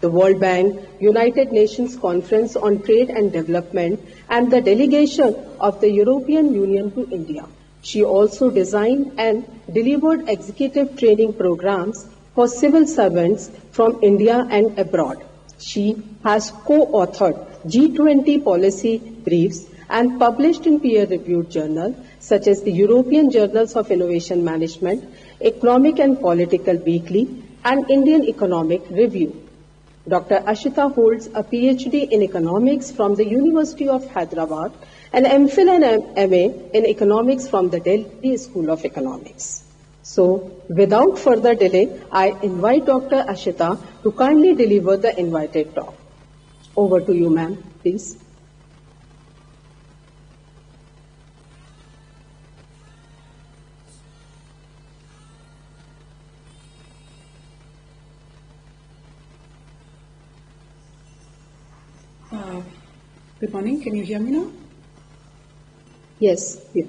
the World Bank, United Nations Conference on Trade and Development, and the delegation of the European Union to India. She also designed and delivered executive training programs for civil servants from India and abroad. She has co-authored G20 policy briefs and published in peer-reviewed journals such as the European Journals of Innovation Management, Economic and Political Weekly, and Indian Economic Review. Dr. Ashita holds a PhD in economics from the University of Hyderabad, an MPhil and MA in economics from the Delhi School of Economics. So, without further delay, I invite Dr. Ashita to kindly deliver the invited talk. Over to you, ma'am, please. Good morning. Can you hear me now? Yes. Yeah.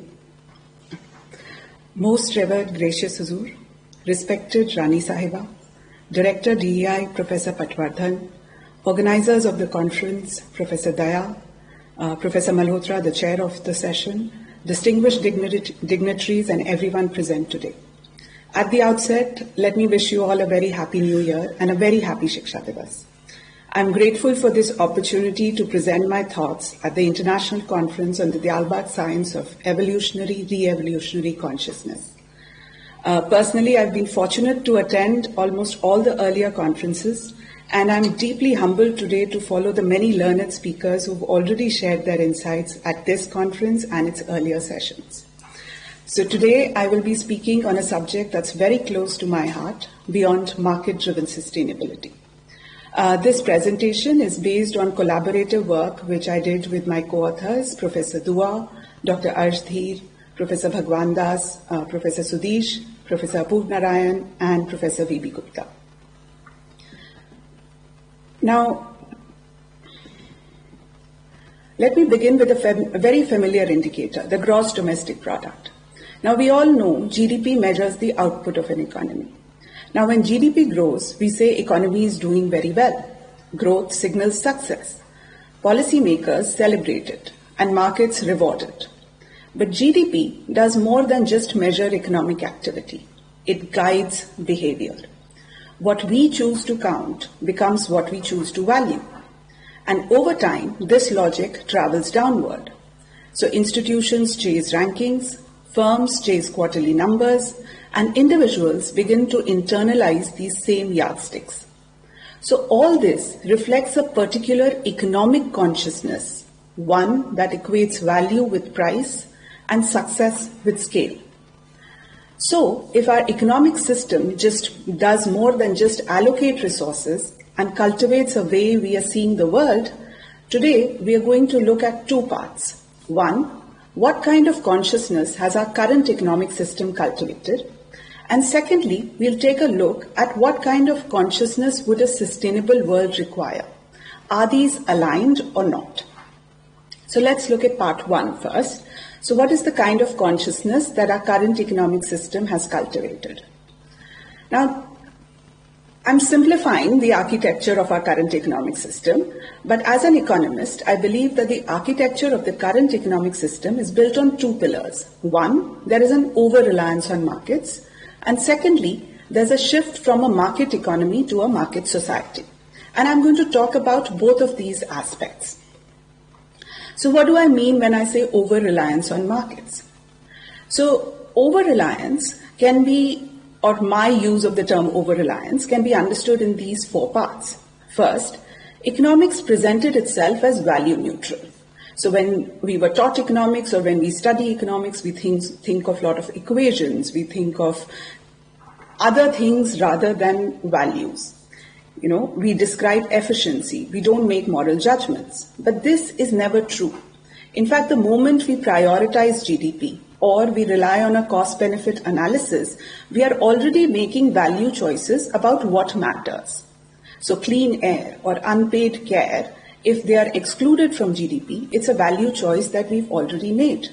Most revered gracious Huzur, respected Rani Sahiba, Director DEI Professor Patwardhan, organizers of the conference Professor Daya, Professor Malhotra, the chair of the session, distinguished dignitaries and everyone present today. At the outset, let me wish you all a very happy new year and a very happy Shiksha Divas. I'm grateful for this opportunity to present my thoughts at the International Conference on the Dalbat Science of Evolutionary Re-Evolutionary Consciousness. Personally, I've been fortunate to attend almost all the earlier conferences, and I'm deeply humbled today to follow the many learned speakers who've already shared their insights at this conference and its earlier sessions. So today, I will be speaking on a subject that's very close to my heart, beyond market-driven sustainability. This presentation is based on collaborative work which I did with my co-authors, Professor Dua, Dr. Arsh, Professor Bhagwan Das, Professor Sudesh, Professor Apurv Narayan, and Professor V.B. Gupta. Now, let me begin with a very familiar indicator, the gross domestic product. Now, we all know GDP measures the output of an economy. Now, when GDP grows, we say economy is doing very well. Growth signals success. Policymakers celebrate it and markets reward it. But GDP does more than just measure economic activity. It guides behavior. What we choose to count becomes what we choose to value. And over time, this logic travels downward. So institutions chase rankings, firms chase quarterly numbers, and individuals begin to internalize these same yardsticks. So all this reflects a particular economic consciousness, one that equates value with price and success with scale. So if our economic system just does more than just allocate resources and cultivates a way we are seeing the world, today we are going to look at two parts. One, what kind of consciousness has our current economic system cultivated? And secondly, we'll take a look at what kind of consciousness would a sustainable world require. Are these aligned or not? So let's look at part one first. So what is the kind of consciousness that our current economic system has cultivated? Now, I'm simplifying the architecture of our current economic system, but as an economist, I believe that the architecture of the current economic system is built on two pillars. One, there is an over-reliance on markets. And secondly, there's a shift from a market economy to a market society. And I'm going to talk about both of these aspects. So what do I mean when I say over-reliance on markets? So over-reliance can be, or my use of the term over-reliance can be understood in these four parts. First, economics presented itself as value neutral. So when we were taught economics or when we study economics, we think of a lot of equations, we think of other things rather than values. You know, we describe efficiency, we don't make moral judgments. But this is never true. In fact, the moment we prioritize GDP or we rely on a cost-benefit analysis, we are already making value choices about what matters. So clean air or unpaid care, if they are excluded from GDP, it's a value choice that we've already made.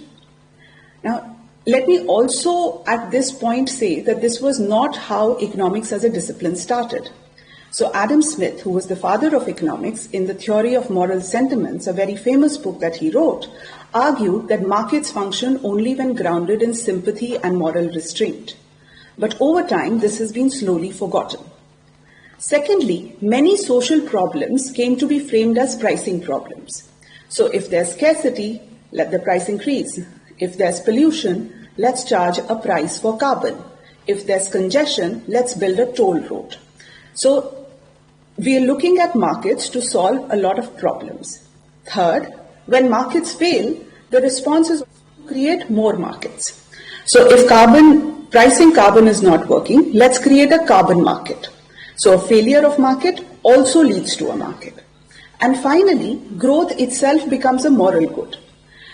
Now, let me also at this point say that this was not how economics as a discipline started. So Adam Smith, who was the father of economics, in The Theory of Moral Sentiments, a very famous book that he wrote, argued that markets function only when grounded in sympathy and moral restraint. But over time, this has been slowly forgotten. Secondly, many social problems came to be framed as pricing problems. So if there's scarcity, let the price increase. If there's pollution, let's charge a price for carbon. If there's congestion, let's build a toll road. So we are looking at markets to solve a lot of problems. Third, when markets fail, the response is to create more markets. So if pricing carbon is not working, let's create a carbon market. So a failure of market also leads to a market. And finally, growth itself becomes a moral good.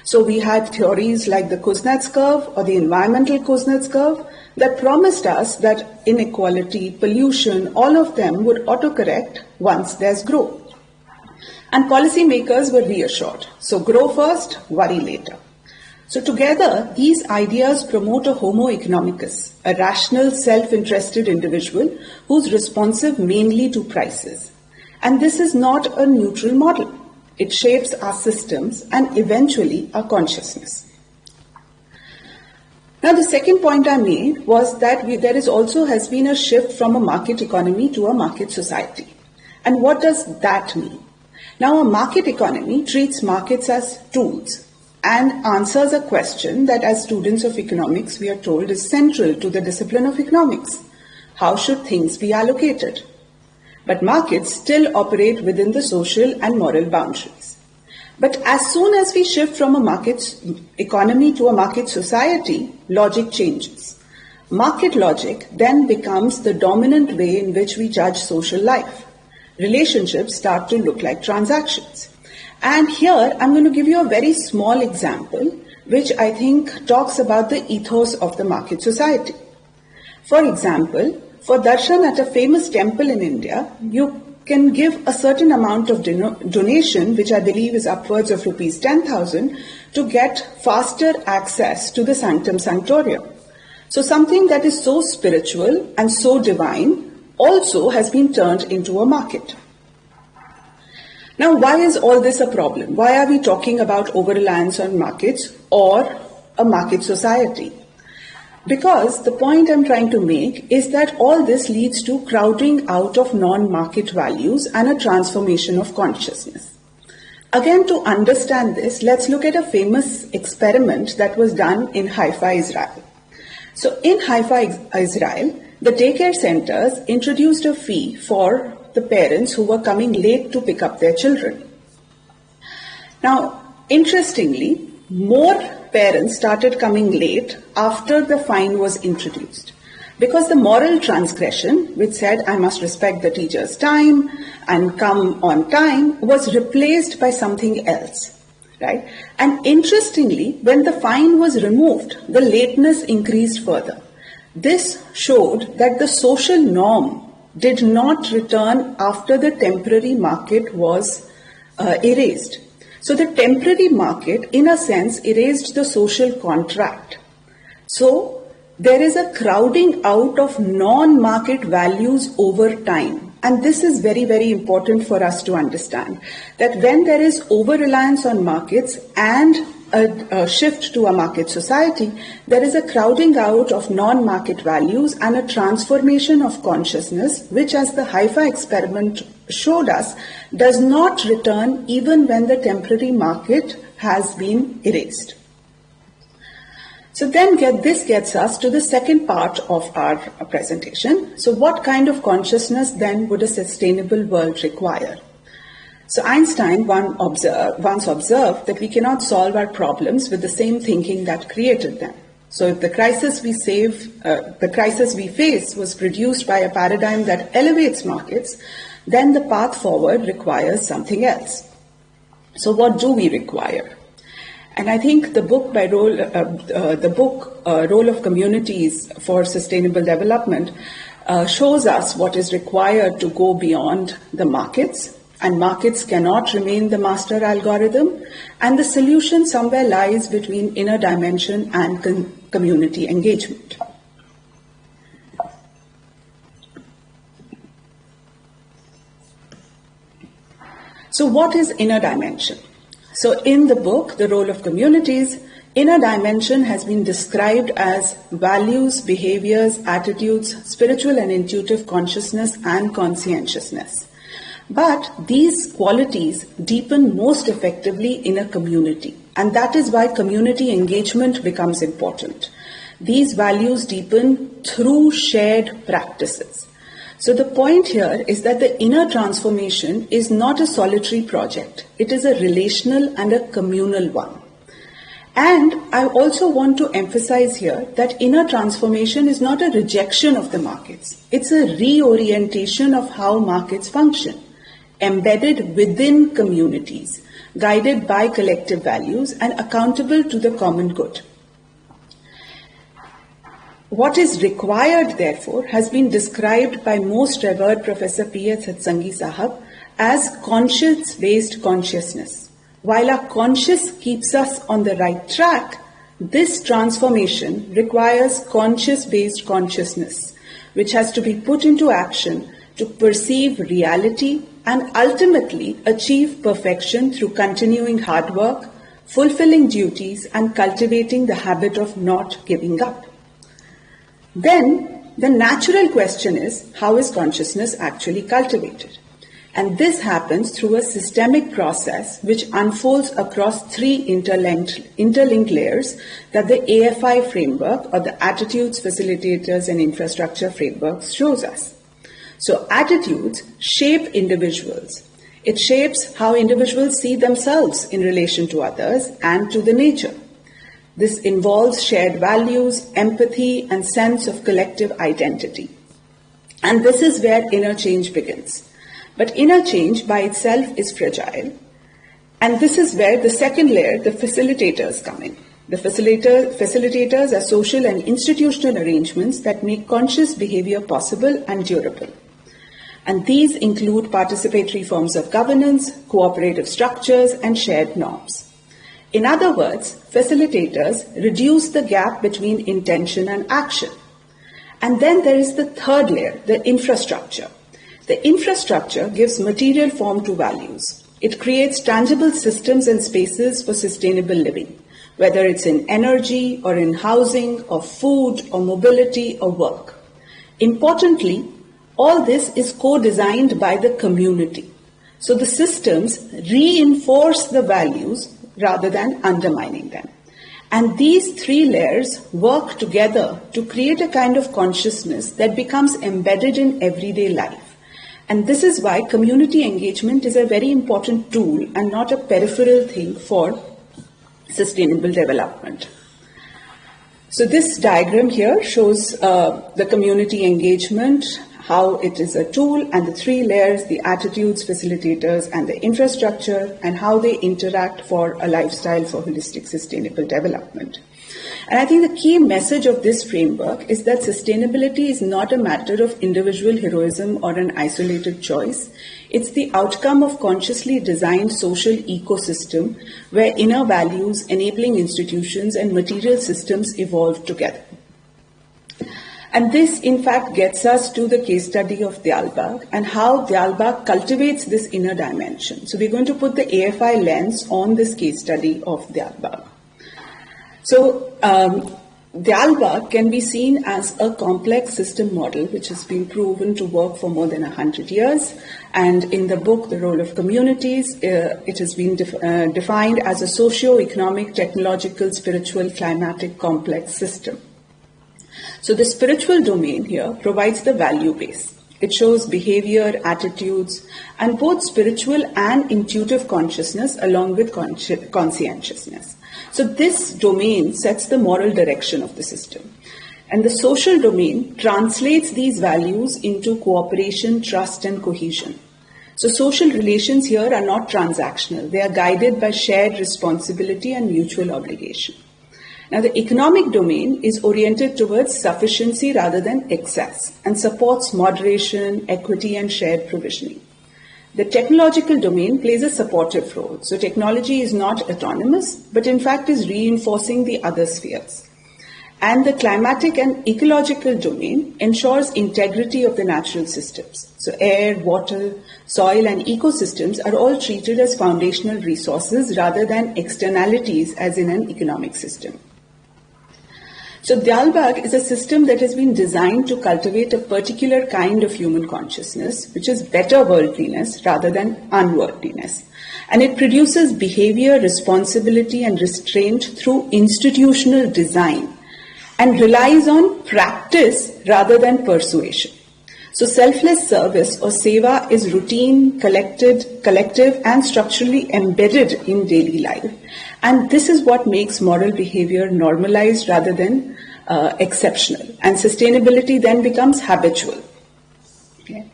So we had theories like the Kuznets curve or the environmental Kuznets curve that promised us that inequality, pollution, all of them would autocorrect once there's growth. And policymakers were reassured. So grow first, worry later. So together, these ideas promote a homo economicus, a rational, self-interested individual who's responsive mainly to prices. And this is not a neutral model. It shapes our systems and eventually our consciousness. Now, the second point I made was that there has been a shift from a market economy to a market society. And what does that mean? Now, a market economy treats markets as tools and answers a question that as students of economics we are told is central to the discipline of economics. How should things be allocated? But markets still operate within the social and moral boundaries. But as soon as we shift from a market economy to a market society, logic changes. Market logic then becomes the dominant way in which we judge social life. Relationships start to look like transactions. And here I'm going to give you a very small example, which I think talks about the ethos of the market society. For example, for darshan at a famous temple in India, you can give a certain amount of donation, which I believe is upwards of rupees 10,000, to get faster access to the Sanctum Sanctorium. So something that is so spiritual and so divine also has been turned into a market. Now, why is all this a problem? Why are we talking about over-reliance on markets or a market society? Because the point I'm trying to make is that all this leads to crowding out of non-market values and a transformation of consciousness. Again, to understand this, let's look at a famous experiment that was done in Haifa, Israel. So in Haifa, Israel, the daycare centers introduced a fee for the parents who were coming late to pick up their children. Now, interestingly, more parents started coming late after the fine was introduced, because the moral transgression, which said I must respect the teacher's time and come on time, was replaced by something else, right? And interestingly, when the fine was removed, the lateness increased further. This showed that the social norm did not return after the temporary market was erased. So the temporary market, in a sense, erased the social contract. So there is a crowding out of non-market values over time. And this is very, very important for us to understand, that when there is over-reliance on markets and a shift to a market society, there is a crowding out of non-market values and a transformation of consciousness, which, as the Haifa experiment showed us, does not return even when the temporary market has been erased. So then this gets us to the second part of our presentation. So what kind of consciousness then would a sustainable world require? So Einstein once observed that we cannot solve our problems with the same thinking that created them. So if the crisis we face was produced by a paradigm that elevates markets, then the path forward requires something else. So what do we require? And I think the book Role of Communities for Sustainable Development shows us what is required to go beyond the markets. And markets cannot remain the master algorithm, and the solution somewhere lies between inner dimension and community engagement. So what is inner dimension? So in the book, The Role of Communities, inner dimension has been described as values, behaviors, attitudes, spiritual and intuitive consciousness and conscientiousness. But these qualities deepen most effectively in a community, and that is why community engagement becomes important. These values deepen through shared practices. So the point here is that the inner transformation is not a solitary project. It is a relational and a communal one. And I also want to emphasize here that inner transformation is not a rejection of the markets. It's a reorientation of how markets function, embedded within communities, guided by collective values and accountable to the common good. What is required, therefore, has been described by most revered Professor P.S. Satsangi Sahab as conscience-based consciousness. While our conscious keeps us on the right track, this transformation requires conscious-based consciousness, which has to be put into action to perceive reality and ultimately achieve perfection through continuing hard work, fulfilling duties, and cultivating the habit of not giving up. Then, the natural question is, how is consciousness actually cultivated? And this happens through a systemic process which unfolds across three interlinked layers that the AFI framework, or the Attitudes, Facilitators and Infrastructure framework, shows us. So attitudes shape individuals. It shapes how individuals see themselves in relation to others and to the nature. This involves shared values, empathy, and sense of collective identity. And this is where inner change begins. But inner change by itself is fragile. And this is where the second layer, the facilitators, come in. The facilitators are social and institutional arrangements that make conscious behavior possible and durable. And these include participatory forms of governance, cooperative structures, and shared norms. In other words, facilitators reduce the gap between intention and action. And then there is the third layer, the infrastructure. The infrastructure gives material form to values. It creates tangible systems and spaces for sustainable living, whether it's in energy or in housing or food or mobility or work. Importantly, all this is co-designed by the community. So the systems reinforce the values rather than undermining them. And these three layers work together to create a kind of consciousness that becomes embedded in everyday life. And this is why community engagement is a very important tool and not a peripheral thing for sustainable development. So this diagram here shows the community engagement, how it is a tool, and the three layers, the attitudes, facilitators, and the infrastructure, and how they interact for a lifestyle for holistic sustainable development. And I think the key message of this framework is that sustainability is not a matter of individual heroism or an isolated choice. It's the outcome of consciously designed social ecosystem where inner values, enabling institutions, and material systems evolve together. And this, in fact, gets us to the case study of Dialbag and how Dialbag cultivates this inner dimension. So we're going to put the AFI lens on this case study of Dialbag. So Dialbag can be seen as a complex system model which has been proven to work for more than 100 years. And in the book, The Role of Communities, it has been defined as a socio-economic, technological, spiritual, climatic complex system. So the spiritual domain here provides the value base. It shows behavior, attitudes, and both spiritual and intuitive consciousness along with conscientiousness. So this domain sets the moral direction of the system. And the social domain translates these values into cooperation, trust, and cohesion. So social relations here are not transactional. They are guided by shared responsibility and mutual obligation. Now, the economic domain is oriented towards sufficiency rather than excess and supports moderation, equity, and shared provisioning. The technological domain plays a supportive role. So technology is not autonomous, but in fact is reinforcing the other spheres. And the climatic and ecological domain ensures integrity of the natural systems. So air, water, soil and ecosystems are all treated as foundational resources rather than externalities as in an economic system. So Dialbag is a system that has been designed to cultivate a particular kind of human consciousness, which is better worldliness rather than unworldliness. And it produces behavior, responsibility and restraint through institutional design, and relies on practice rather than persuasion. So selfless service or seva is routine, collective and structurally embedded in daily life. And this is what makes moral behavior normalized rather than exceptional. And sustainability then becomes habitual. Okay.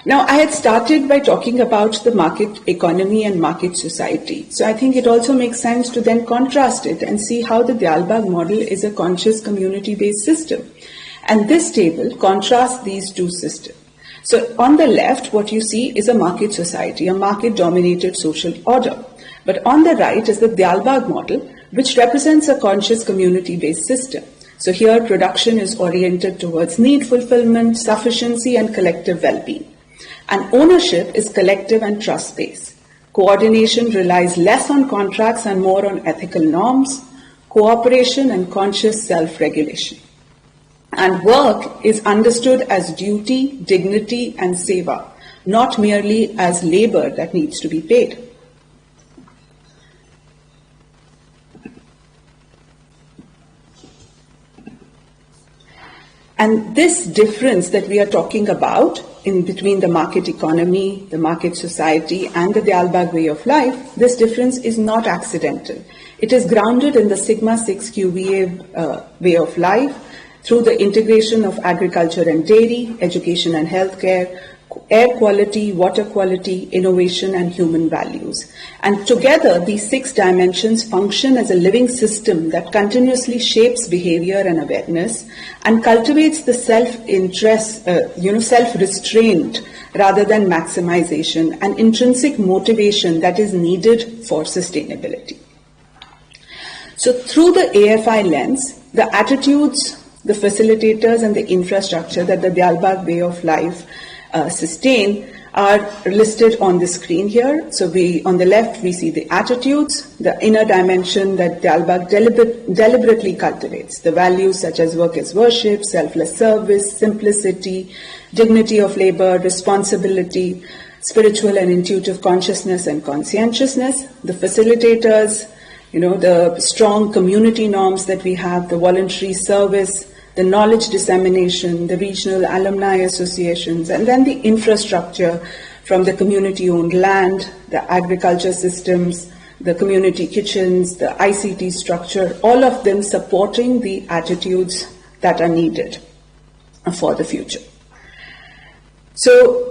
Now, I had started by talking about the market economy and market society. So I think it also makes sense to then contrast it and see how the Dialbag model is a conscious community-based system. And this table contrasts these two systems. So on the left, what you see is a market society, a market-dominated social order. But on the right is the Dialbag model, which represents a conscious community-based system. So here, production is oriented towards need fulfillment, sufficiency, and collective well-being. And ownership is collective and trust-based. Coordination relies less on contracts and more on ethical norms, cooperation and conscious self-regulation. And work is understood as duty, dignity and seva, not merely as labor that needs to be paid. And this difference that we are talking about in between the market economy, the market society, and the Dialbag way of life, this difference is not accidental. It is grounded in the Sigma 6 QVA way of life through the integration of agriculture and dairy, education and healthcare, air quality, water quality, innovation, and human values. And together, these 6 dimensions function as a living system that continuously shapes behavior and awareness and cultivates the self-interest, self-restraint rather than maximization and intrinsic motivation that is needed for sustainability. So through the AFI lens, the attitudes, the facilitators, and the infrastructure that the Dialbag way of life sustain are listed on the screen here. So on the left, we see the attitudes, the inner dimension that Dialbag deliberately cultivates, the values such as work as worship, selfless service, simplicity, dignity of labor, responsibility, spiritual and intuitive consciousness and conscientiousness. The facilitators, the strong community norms that we have, the voluntary service, the knowledge dissemination, the regional alumni associations, and then the infrastructure from the community-owned land, the agriculture systems, the community kitchens, the ICT structure, all of them supporting the attitudes that are needed for the future. So,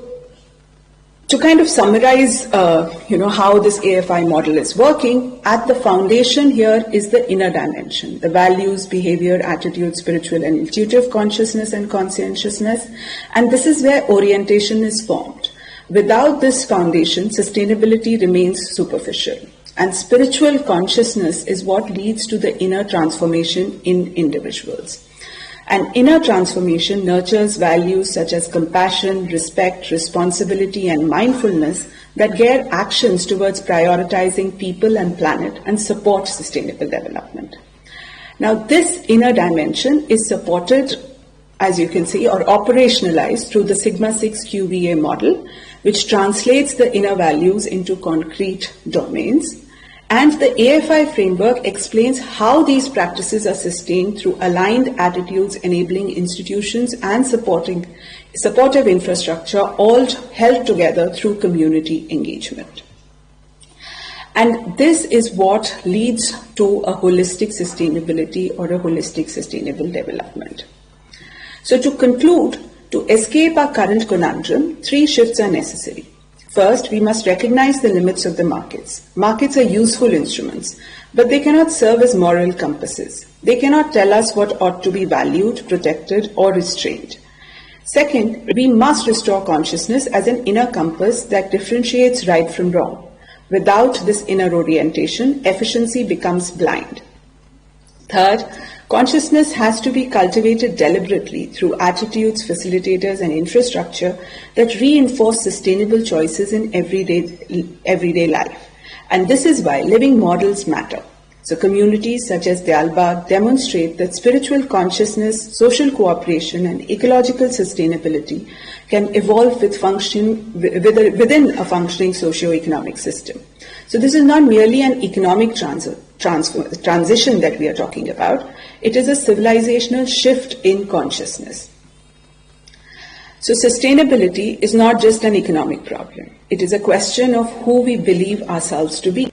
to kind of summarize, how this AFI model is working, at the foundation here is the inner dimension, the values, behavior, attitude, spiritual and intuitive consciousness and conscientiousness, and this is where orientation is formed. Without this foundation, sustainability remains superficial, and spiritual consciousness is what leads to the inner transformation in individuals. And inner transformation nurtures values such as compassion, respect, responsibility, and mindfulness that guide actions towards prioritizing people and planet and support sustainable development. Now, this inner dimension is supported, as you can see, or operationalized through the Sigma 6 QVA model, which translates the inner values into concrete domains. And the AFI framework explains how these practices are sustained through aligned attitudes, enabling institutions and supportive infrastructure, all held together through community engagement. And this is what leads to a holistic sustainability or a holistic sustainable development. So to conclude, to escape our current conundrum, 3 shifts are necessary. First, we must recognize the limits of the markets. Markets are useful instruments, but they cannot serve as moral compasses. They cannot tell us what ought to be valued, protected, or restrained. Second, we must restore consciousness as an inner compass that differentiates right from wrong. Without this inner orientation, efficiency becomes blind. Third, Consciousness has to be cultivated deliberately through attitudes, facilitators, and infrastructure that reinforce sustainable choices in everyday life. And this is why living models matter. So communities such as Dialbag demonstrate that spiritual consciousness, social cooperation, and ecological sustainability can evolve within a functioning socio-economic system. So this is not merely an economic transition that we are talking about. It is a civilizational shift in consciousness. So sustainability is not just an economic problem. It is a question of who we believe ourselves to be.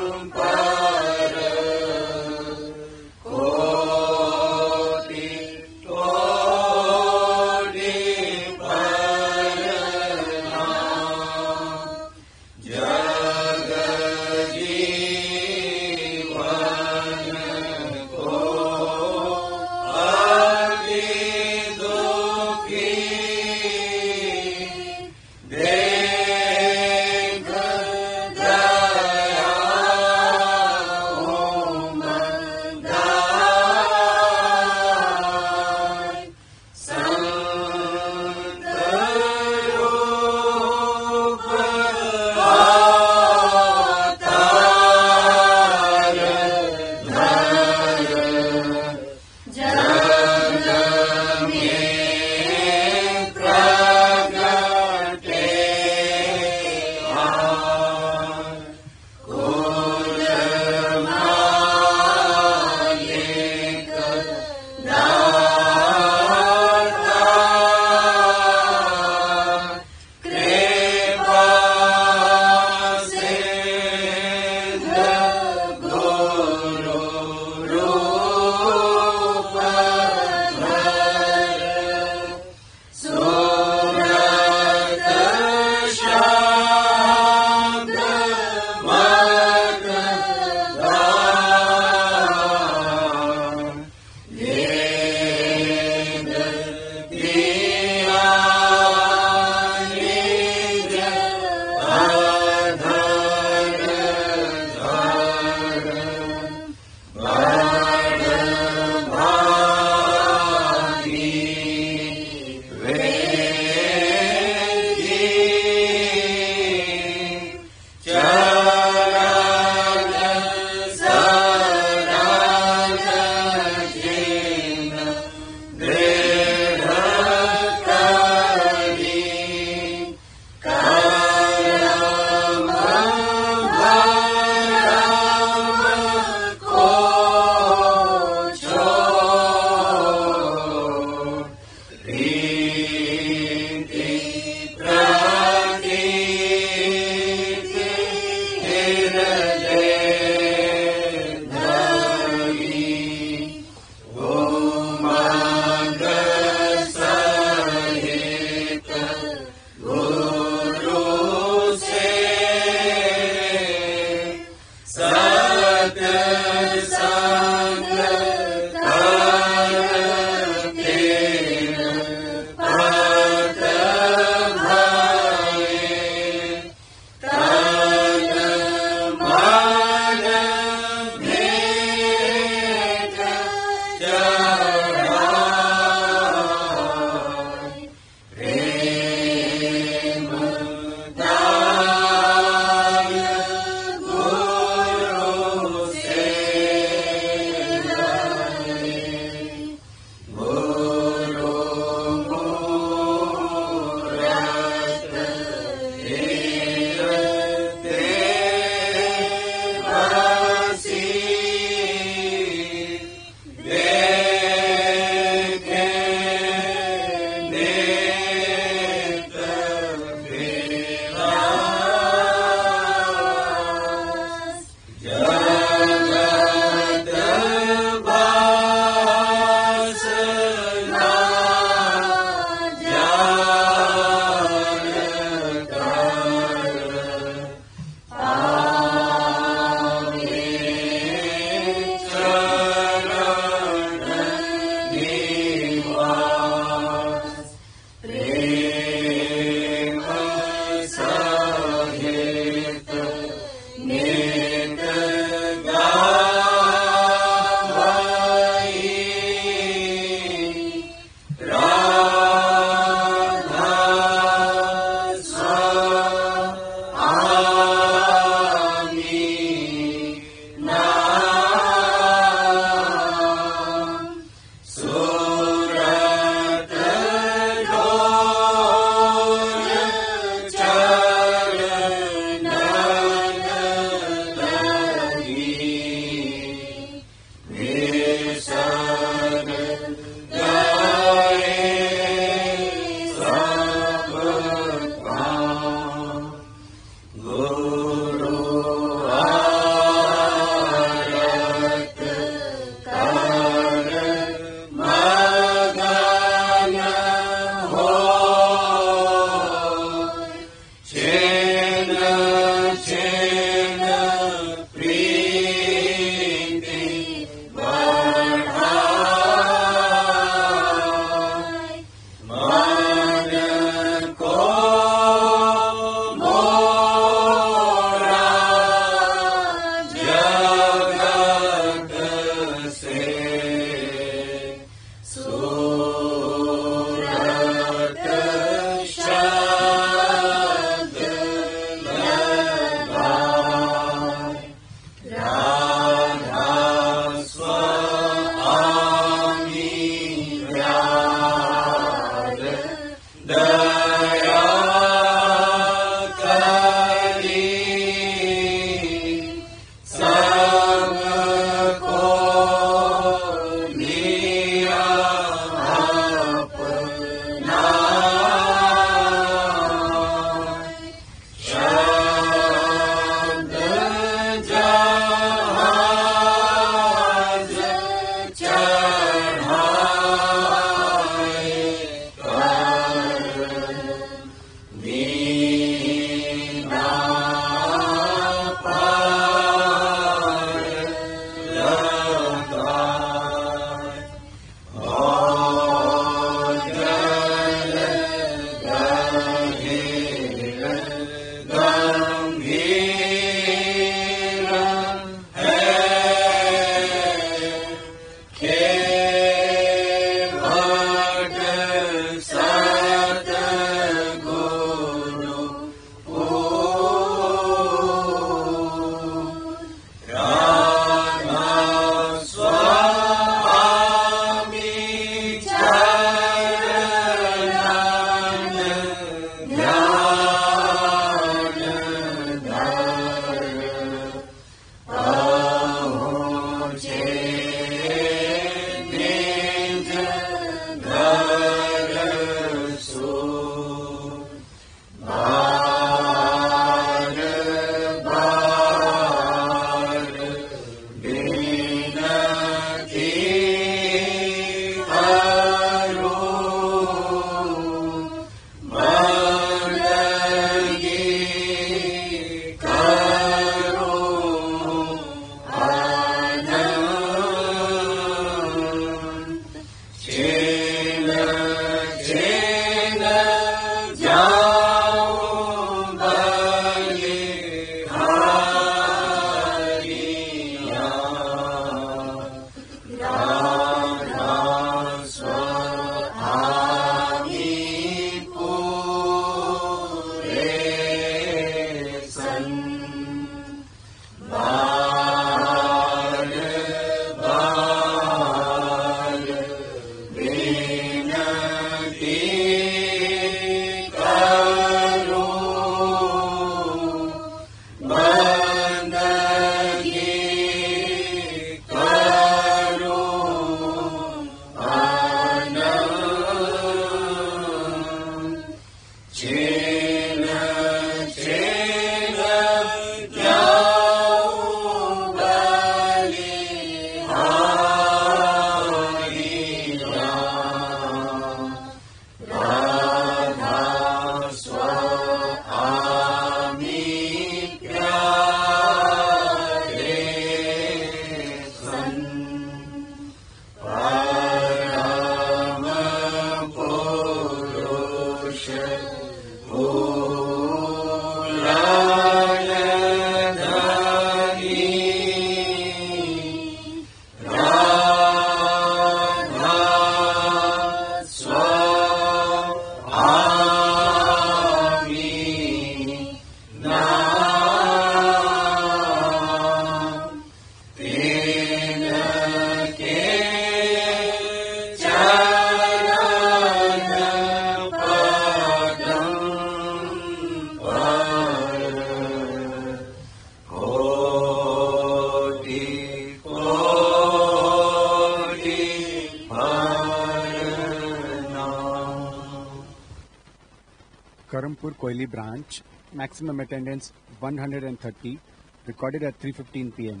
Karampur Koili branch, maximum attendance 130 recorded at 3:15 p.m.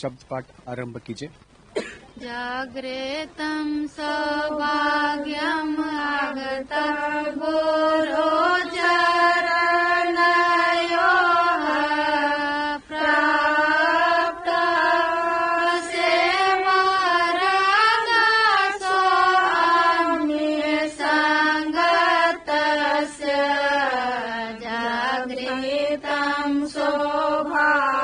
शब्द पाठ आरंभ कीजिए। जाग्रेतं सौभाग्यम् आगतं गुरुचरणयोः प्राप्तस्य वरदसो अन्यसङ्गतस्य जाग्रेतं सौभाग्यम्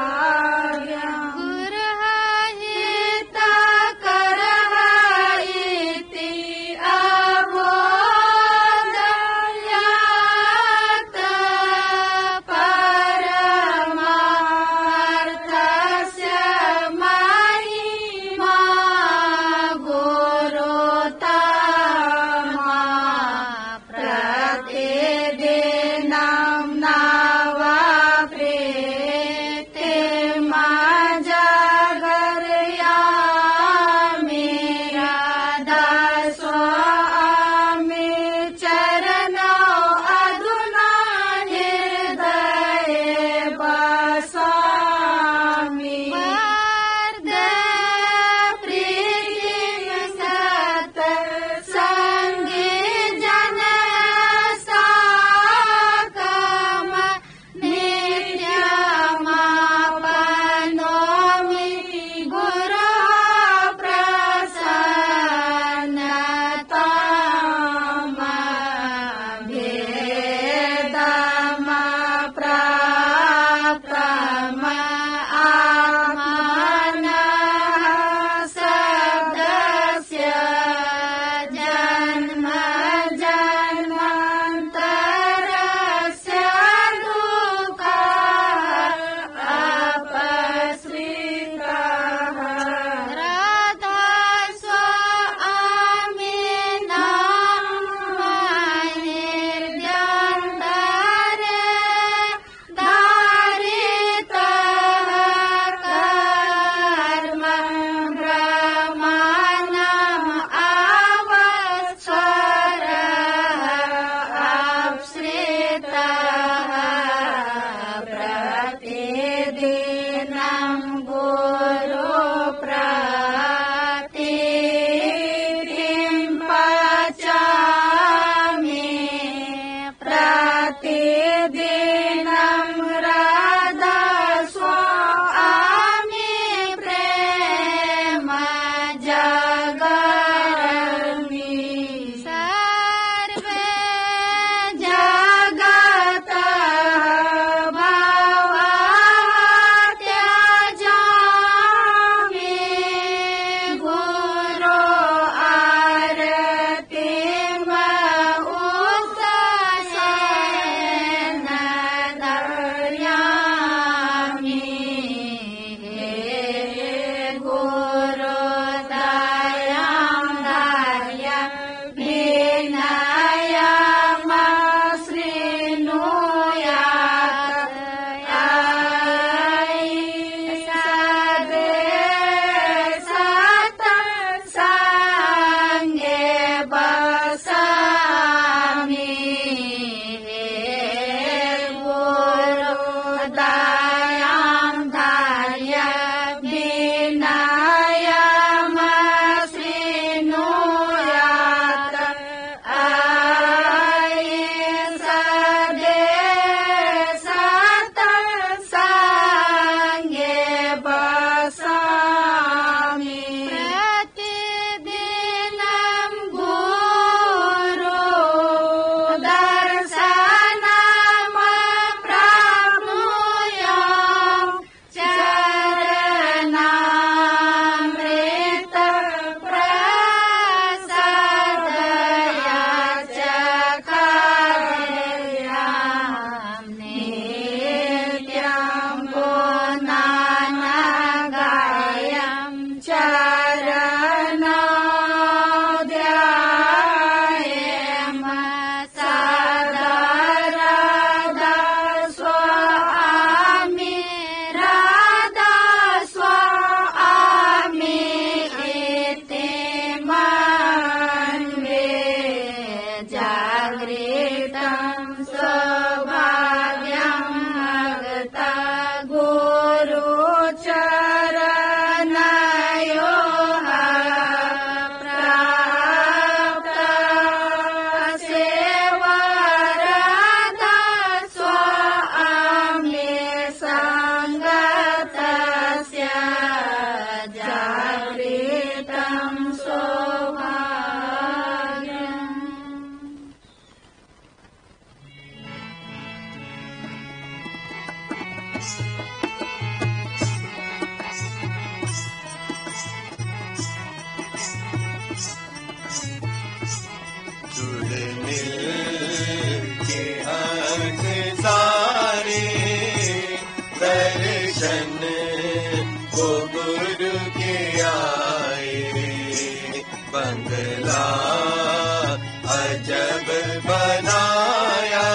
अजब बनाया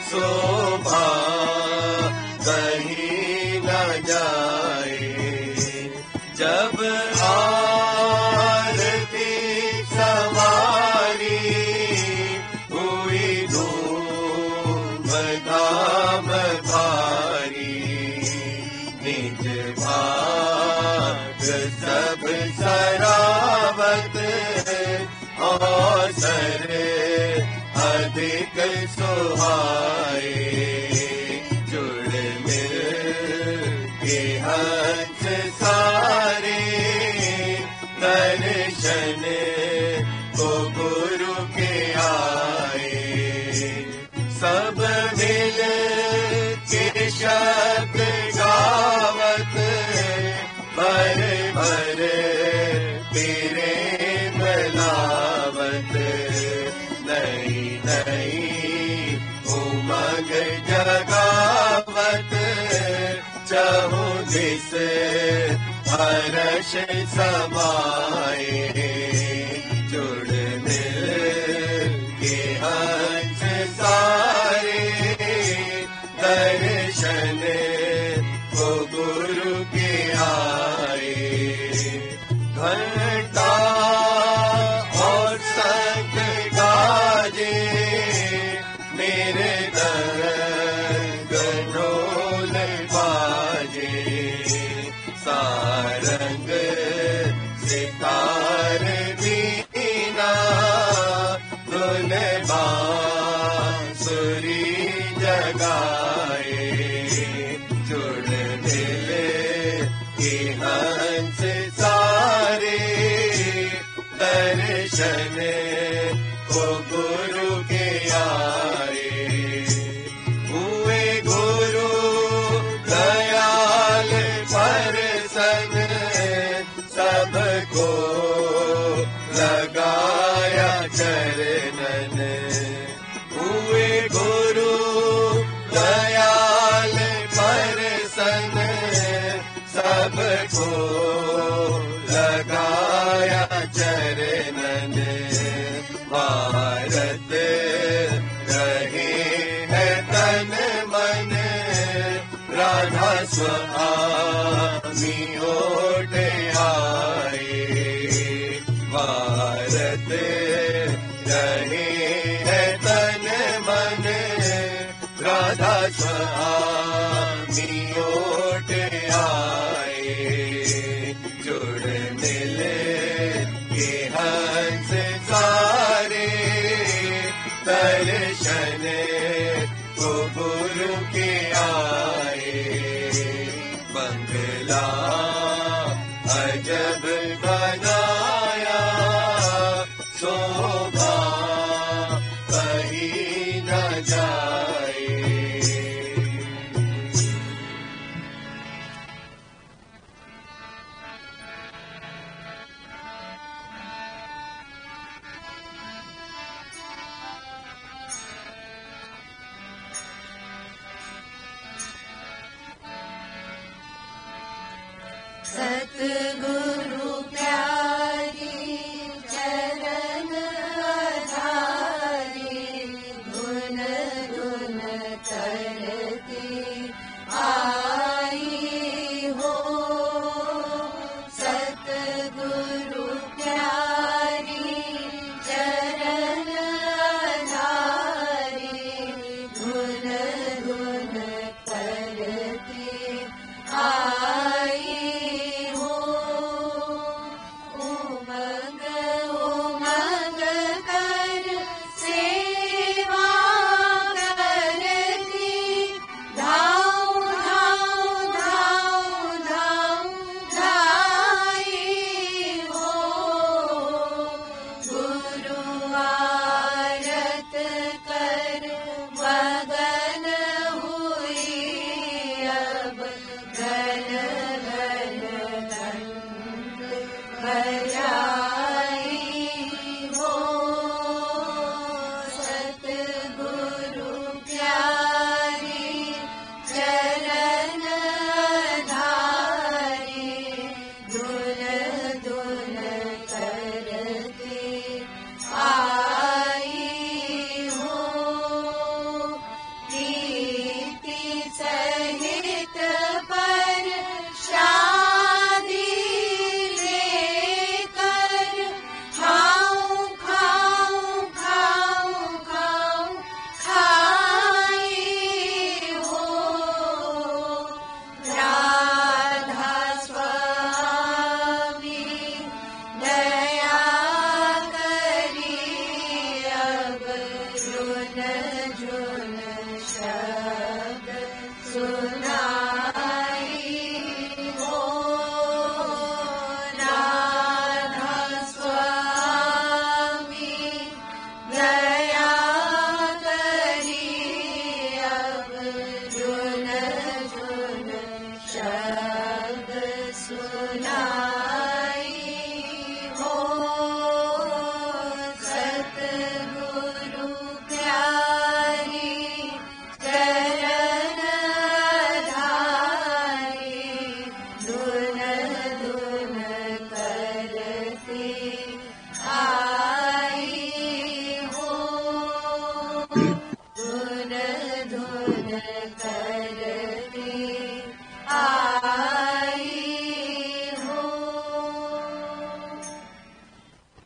शोभा कहीं न जाए। जब आरती सवारी हुई धूम धाम भारी, निज भाग सब सरावत अवसर अधिक सुहाए। जुड़ मिल के हंस सारे दर्शन को गुरु के आए। सब मिल के शब्द गावत भर भर तेरे बलावत। नई नई उमंग जगावत चाहू दिस हर्ष समाए। जुड़ मिल के हंस सारे दर्शन को गुरु के आए। घंटा और संग गाजे मेरे दर्द ढोल बाजे। सारंग सितार बीना धुन बांसुरी जगाए। जुड़ दिल के हंस सारे दर्शन को गुरु के आए। हुए गुरु दयाल परसन सबको लगाया चरणन। हुए गुरु दयाल परसन सबको लगाया चरणन। भारत रहे है तन मन राधा स्वामी ओट आए। भारत रहे है तन मन राधा स्वामी ओट आए। जुड़ मिल के हंस सारे दर्शन को गुरु के आए। बंगला अजब बनाया शोभा कहीं न जाए। सतगुरु प्यारी चरण आधारी, धुन धुन करती आई हो। सतगुरु प्यारी चरण आधारी, धुन धुन करती आई हो।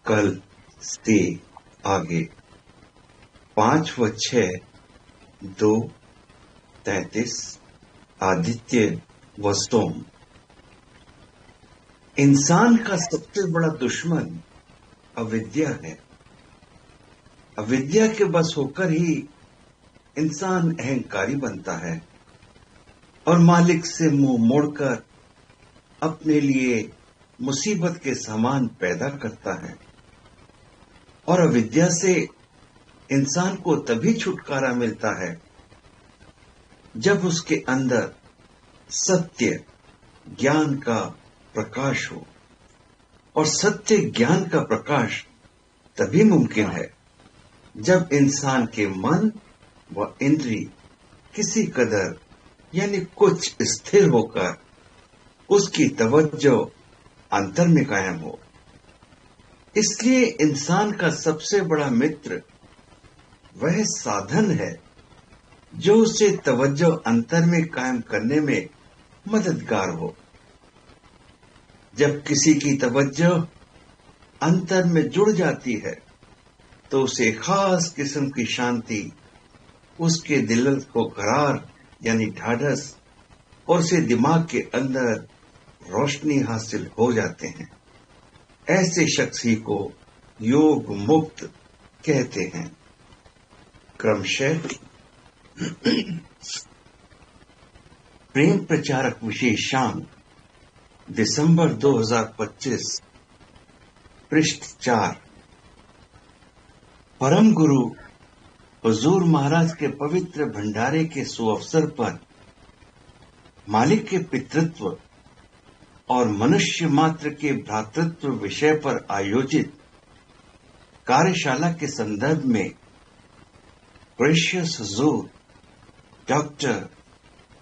कल से आगे 5 व 6 2:33 आदित्य व सोम। इंसान का सबसे बड़ा दुश्मन अविद्या है। अविद्या के बस होकर ही इंसान अहंकारी बनता है और मालिक से मुंह मोड़कर अपने लिए मुसीबत के सामान पैदा करता है। और अविद्या से इंसान को तभी छुटकारा मिलता है जब उसके अंदर सत्य ज्ञान का प्रकाश हो। और सत्य ज्ञान का प्रकाश तभी मुमकिन है जब इंसान के मन व इंद्री किसी कदर यानी कुछ स्थिर होकर उसकी तवज्जो अंतर में कायम हो। इसलिए इंसान का सबसे बड़ा मित्र वह साधन है जो उसे तवज्जो अंतर में कायम करने में मददगार हो। जब किसी की तवज्जो अंतर में जुड़ जाती है तो उसे खास किस्म की शांति, उसके दिल को करार यानी ढाढ़स और उसे दिमाग के अंदर रोशनी हासिल हो जाते हैं। ऐसे शख्स ही को योग मुक्त कहते हैं। क्रमशः प्रेम प्रचारक विशेषांक दिसंबर 2025 पृष्ठ 4। परम गुरु हुजूर महाराज के पवित्र भंडारे के सुअवसर पर मालिक के पितृत्व और मनुष्य मात्र के भ्रातृत्व विषय पर आयोजित कार्यशाला के संदर्भ में प्रेशियस हुजूर डॉक्टर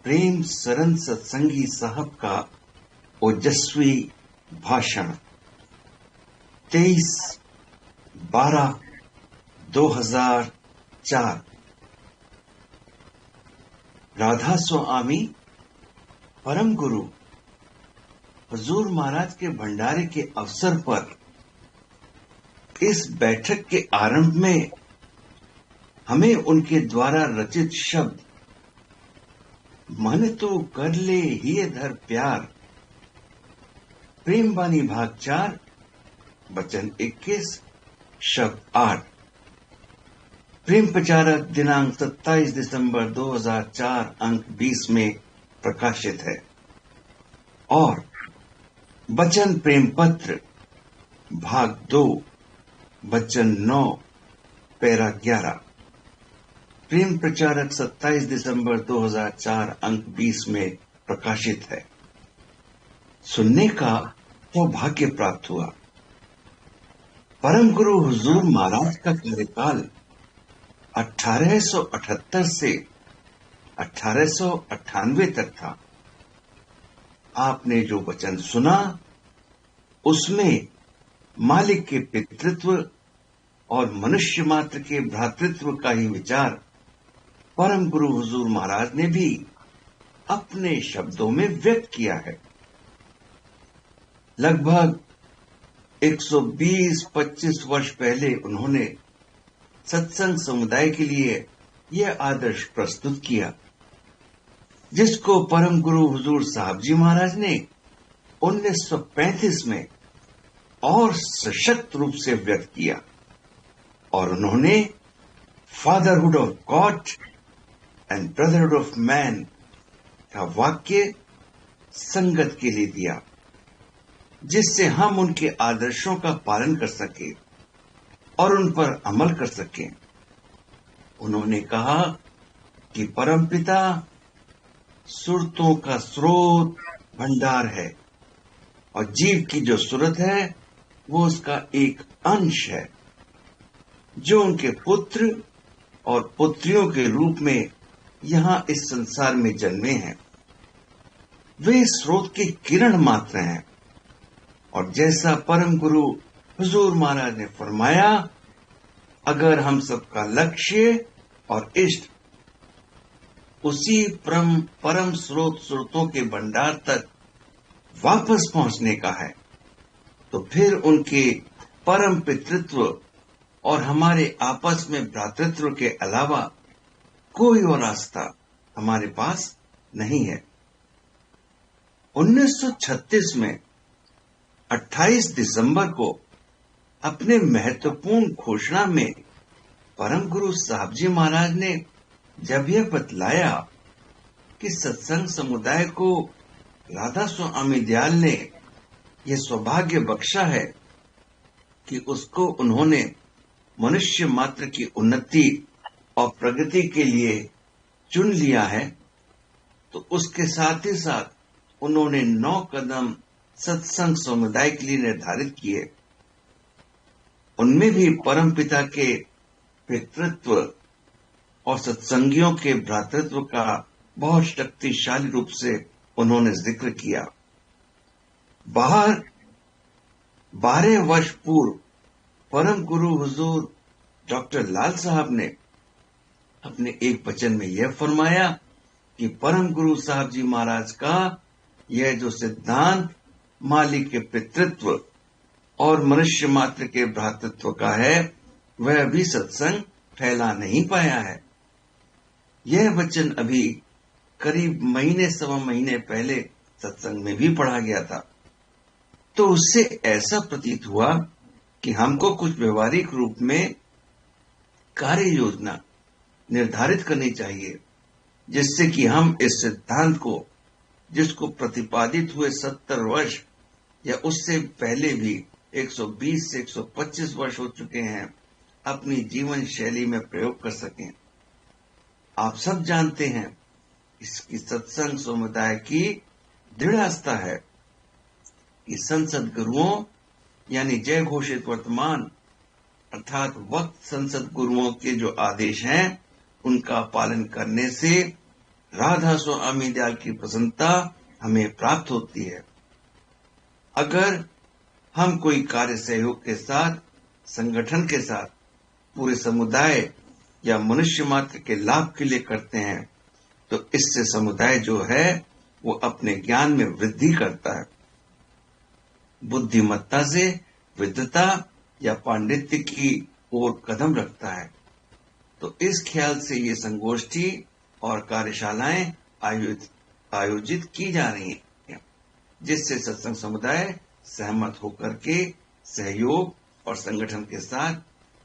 प्रेम सरन सत्संगी साहब का ओजस्वी भाषण 23/12/2004। राधा स्वामी परम गुरु हुजूर महाराज के भंडारे के अवसर पर इस बैठक के आरंभ में हमें उनके द्वारा रचित शब्द मन तो कर ले ही धर प्यार, प्रेम बानी भाग 4 वचन 21 शब्द 8, प्रेम प्रचारक दिनांक 27 दिसंबर 2004 अंक 20 में प्रकाशित है। और वचन प्रेम पत्र भाग 2 वचन 9 पैरा 11, प्रेम प्रचारक 27 दिसंबर 2004 अंक 20 में प्रकाशित है। सुनने का सौभाग्य प्राप्त हुआ। परम गुरु हुजूर महाराज का कार्यकाल 1878 से 1898 तक था। आपने जो वचन सुना उसमें मालिक के पितृत्व और मनुष्य मात्र के भ्रातृत्व का ही विचार परम गुरु हुजूर महाराज ने भी अपने शब्दों में व्यक्त किया है। लगभग 120-25 वर्ष पहले उन्होंने सत्संग समुदाय के लिए यह आदर्श प्रस्तुत किया, जिसको परम गुरु हुजूर साहब जी महाराज ने 1935 में और सशक्त रूप से व्यक्त किया। और उन्होंने fatherhood of God and brotherhood of man का वाक्य संगत के लिए दिया, जिससे हम उनके आदर्शों का पालन कर सके और उन पर अमल कर सकें। उन्होंने कहा कि परमपिता सुरतों का स्रोत भंडार है और जीव की जो सूरत है वो उसका एक अंश है, जो उनके पुत्र और पुत्रियों के रूप में यहां इस संसार में जन्मे हैं। वे स्रोत की किरण मात्र हैं और जैसा परम गुरु हुजूर महाराज ने फरमाया, अगर हम सबका लक्ष्य और इष्ट उसी परम स्रोतों के भंडार तक वापस पहुंचने का है, तो फिर उनके परम पितृत्व और हमारे आपस में भ्रातृत्व के अलावा कोई और रास्ता हमारे पास नहीं है। 1936 में 28 दिसंबर को अपने महत्वपूर्ण घोषणा में परम गुरु साहब जी महाराज ने जब यह बतलाया कि सत्संग समुदाय को राधा स्वामी दयाल ने यह सौभाग्य बख्शा है कि उसको उन्होंने मनुष्य मात्र की उन्नति और प्रगति के लिए चुन लिया है, तो उसके साथ ही साथ उन्होंने 9 कदम सत्संग समुदाय के लिए निर्धारित किए। उनमें भी परमपिता के पितृत्व और सत्संगियों के भ्रातृत्व का बहुत शक्तिशाली रूप से उन्होंने जिक्र किया। 12 वर्ष पूर्व परम गुरु हुजूर डॉक्टर लाल साहब ने अपने एक वचन में यह फरमाया कि परम गुरु साहब जी महाराज का यह जो सिद्धांत मालिक के पितृत्व और मनुष्य मात्र के भ्रातृत्व का है, वह अभी सत्संग फैला नहीं पाया है। यह वचन अभी करीब सवा महीने पहले सत्संग में भी पढ़ा गया था। तो उससे ऐसा प्रतीत हुआ कि हमको कुछ व्यवहारिक रूप में कार्य योजना निर्धारित करनी चाहिए, जिससे कि हम इस सिद्धांत को, जिसको प्रतिपादित हुए 70 वर्ष या उससे पहले भी 120 से 125 वर्ष हो चुके हैं, अपनी जीवन शैली में प्रयोग कर सकें। आप सब जानते हैं इसकी सत्संग समुदाय की दृढ़ आस्था है कि संसद गुरुओं यानी जय घोषित वर्तमान अर्थात वक्त संसद गुरुओं के जो आदेश हैं उनका पालन करने से राधा स्वामी दयाल की प्रसन्नता हमें प्राप्त होती है। अगर हम कोई कार्य सहयोग के साथ, संगठन के साथ, पूरे समुदाय या मनुष्य मात्र के लाभ के लिए करते हैं, तो इससे समुदाय जो है वो अपने ज्ञान में वृद्धि करता है, बुद्धिमत्ता से विद्वता या पांडित्य की ओर कदम रखता है। तो इस ख्याल से ये संगोष्ठी और कार्यशालाएं आयोजित की जा रही हैं, जिससे सत्संग समुदाय सहमत होकर के सहयोग और संगठन के साथ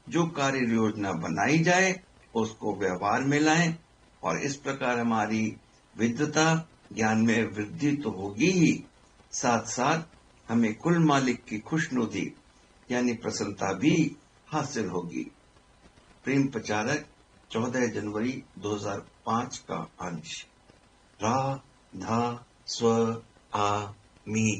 जो कार्य योजना बनाई जाए उसको व्यवहार में लाएं, और इस प्रकार हमारी विद्वता ज्ञान में वृद्धि तो होगी ही, साथ साथ हमें कुल मालिक की खुशनुदी यानी प्रसन्नता भी हासिल होगी। प्रेम प्रचारक 14 जनवरी 2005 का अंश। राधा स्वामी।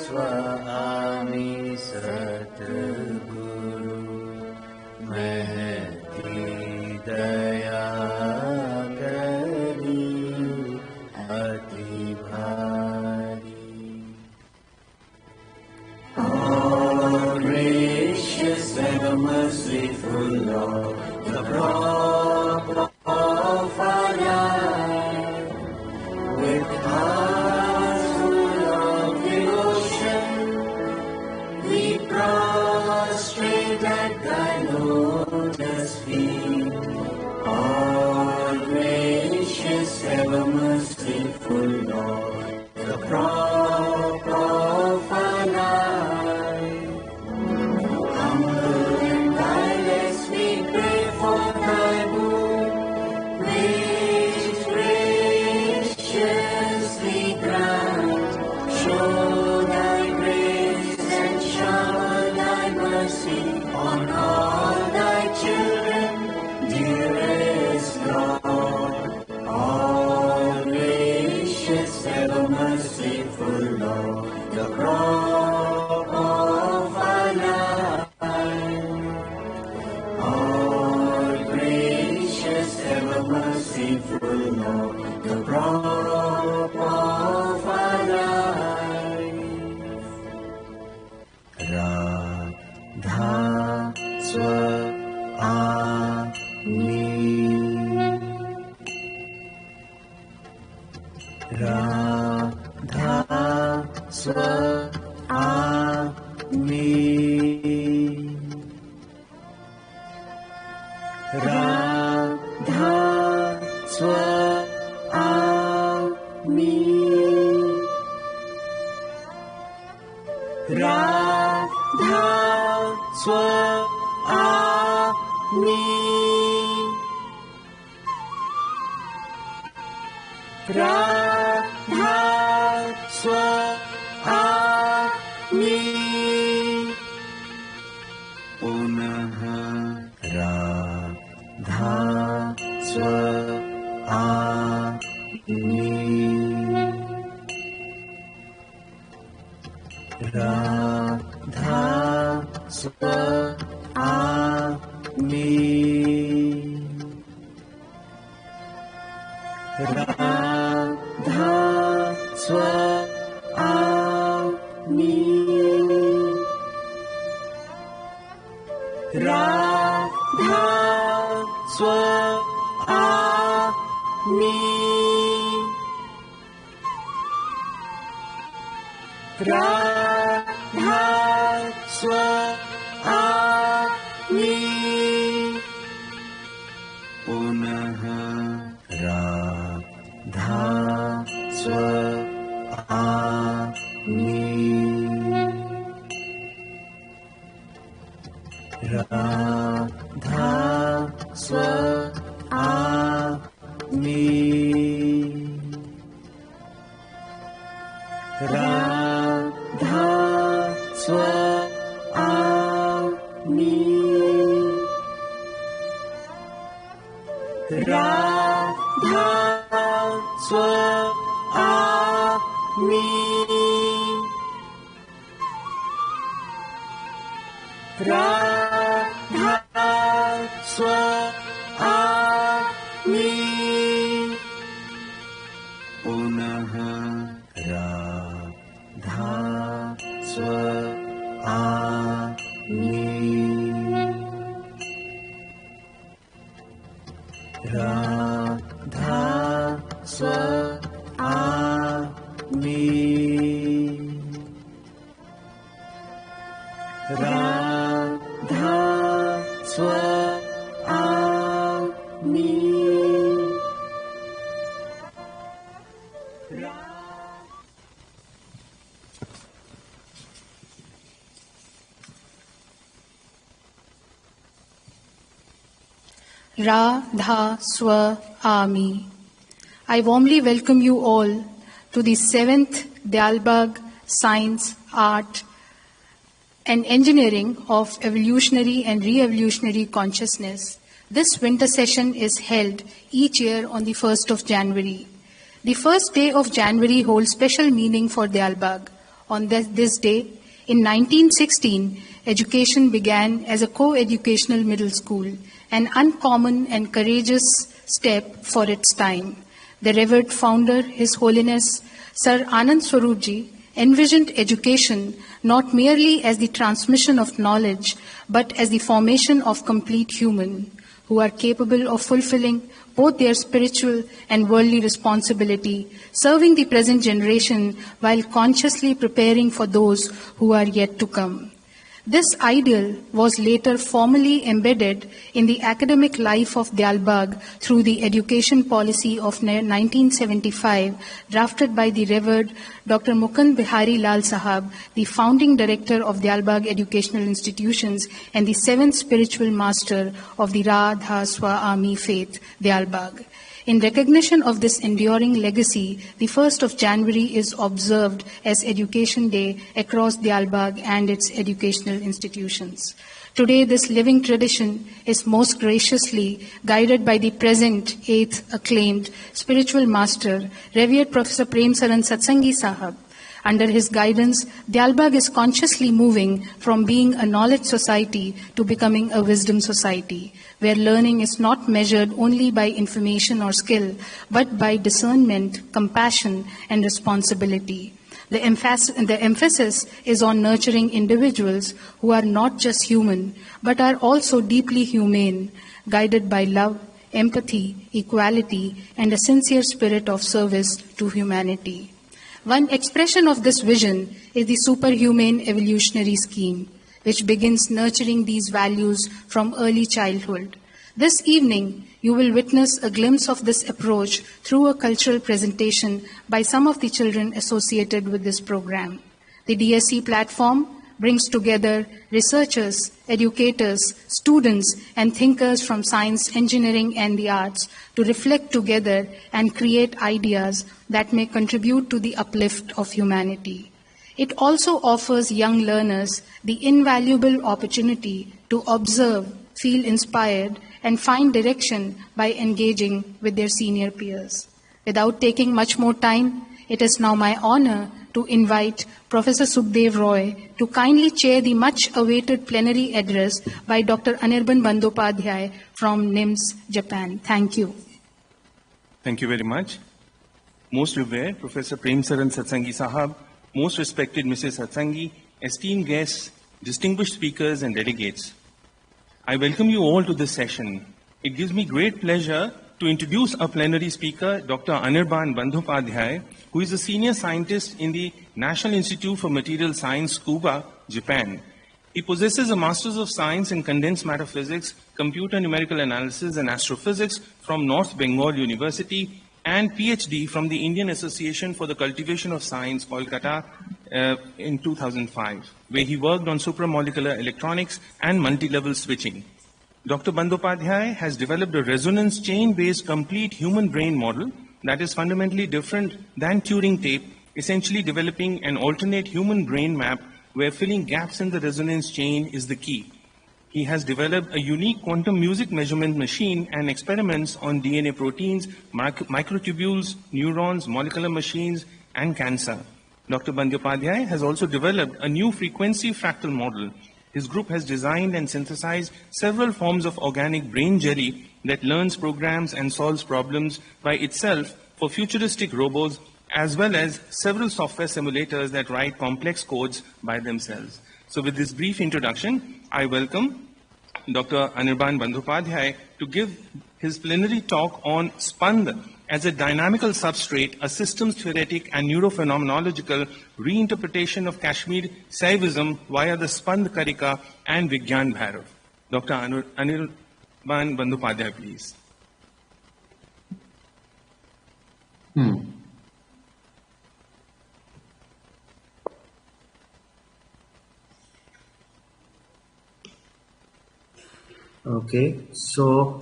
स्वामी सतगुरु महती दया करी अति भारी All gracious and merciful Lord, the prop of our life, with hearts full of devotion, we prostrate at thy lotus feet. All gracious, ever merciful Lord, the prop of our life, humble and guileless we pray for thy boon, which graciously grant. Show thy grace and shower thy mercy on all thy children, dearest Lord. All gracious, ever merciful Lord, the prop of our life. All gracious, ever merciful Lord, the prop of our life. Radha Swami, Radha Swami, Radha Swami, Radha Swami, Radha Swami, Punah Radha Swami, Radha Swami, Radha Swami, Radha Swami, Radha Swami, Punah Radha Swami, Radha Swami, Radha Swami, Radha Swami, Radha Swami, Punah Radha Swami, Radha Swami, Radha Swami, Radha Swami. I warmly welcome you all to the 7th Dalbag Science, Art and Engineering of Evolutionary and Re-Evolutionary Consciousness. This winter session is held each year on the 1st of January. The first day of January holds special meaning for Dalbag. on this day. In 1916, education began as a co-educational middle school, an uncommon and courageous step for its time. The revered founder, His Holiness Sir Anand Swarupji, envisioned education not merely as the transmission of knowledge, but as the formation of complete human who are capable of fulfilling both their spiritual and worldly responsibility, serving the present generation while consciously preparing for those who are yet to come. This ideal was later formally embedded in the academic life of Dialbagh through the education policy of 1975, drafted by the Revered Dr. Mukund Bihari Lal Sahab, the founding director of Dialbagh Educational Institutions and the seventh spiritual master of the Radha Swami faith, Dialbagh. In recognition of this enduring legacy, the 1st of January is observed as Education Day across Dialbagh and its educational institutions. Today, this living tradition is most graciously guided by the present 8th acclaimed spiritual master, Revered Professor Prem Saran Satsangi Sahab. Under his guidance, Dialbagh is consciously moving from being a knowledge society to becoming a wisdom society, where learning is not measured only by information or skill, but by discernment, compassion, and responsibility. The emphasis is on nurturing individuals who are not just human, but are also deeply humane, guided by love, empathy, equality, and a sincere spirit of service to humanity. One expression of this vision is the Superhumane Evolutionary Scheme, which begins nurturing these values from early childhood. This evening, you will witness a glimpse of this approach through a cultural presentation by some of the children associated with this program. The DSC platform brings together researchers, educators, students, and thinkers from science, engineering, and the arts to reflect together and create ideas that may contribute to the uplift of humanity. It also offers young learners the invaluable opportunity to observe, feel inspired, and find direction by engaging with their senior peers. Without taking much more time, it is now my honor to invite Professor Sukhdev Roy to kindly chair the much-awaited plenary address by Dr. Anirban Bandyopadhyay from NIMS, Japan. Thank you. Thank you very much. Most revered Professor Prem Saran Satsangi Sahab, most respected Mrs. Satsangi, esteemed guests, distinguished speakers and delegates. I welcome you all to this session. It gives me great pleasure to introduce our plenary speaker, Dr. Anirban Bandyopadhyay, who is a senior scientist in the National Institute for Material Science, Tsukuba, Japan. He possesses a Master's of Science in Condensed Matter Physics, Computer Numerical Analysis and Astrophysics from North Bengal University and PhD from the Indian Association for the Cultivation of Science, Kolkata, in 2005, where he worked on supramolecular electronics and multi-level switching. Dr. Bandyopadhyay has developed a resonance chain-based complete human brain model that is fundamentally different than Turing tape, essentially developing an alternate human brain map where filling gaps in the resonance chain is the key. He has developed a unique quantum music measurement machine and experiments on DNA proteins, microtubules, neurons, molecular machines, and cancer. Dr. Bandyopadhyay has also developed a new frequency fractal model. His group has designed and synthesized several forms of organic brain jelly that learns, programs, and solves problems by itself for futuristic robots, as well as several software simulators that write complex codes by themselves. So with this brief introduction, I welcome Dr. Anirban Bandyopadhyay to give his plenary talk on SPAND as a dynamical substrate, a systems theoretic and neurophenomenological reinterpretation of Kashmir Saivism via the Spand Karika and Vigyan Bhairav. Dr. Anirban Bandyopadhyay, please. Okay, so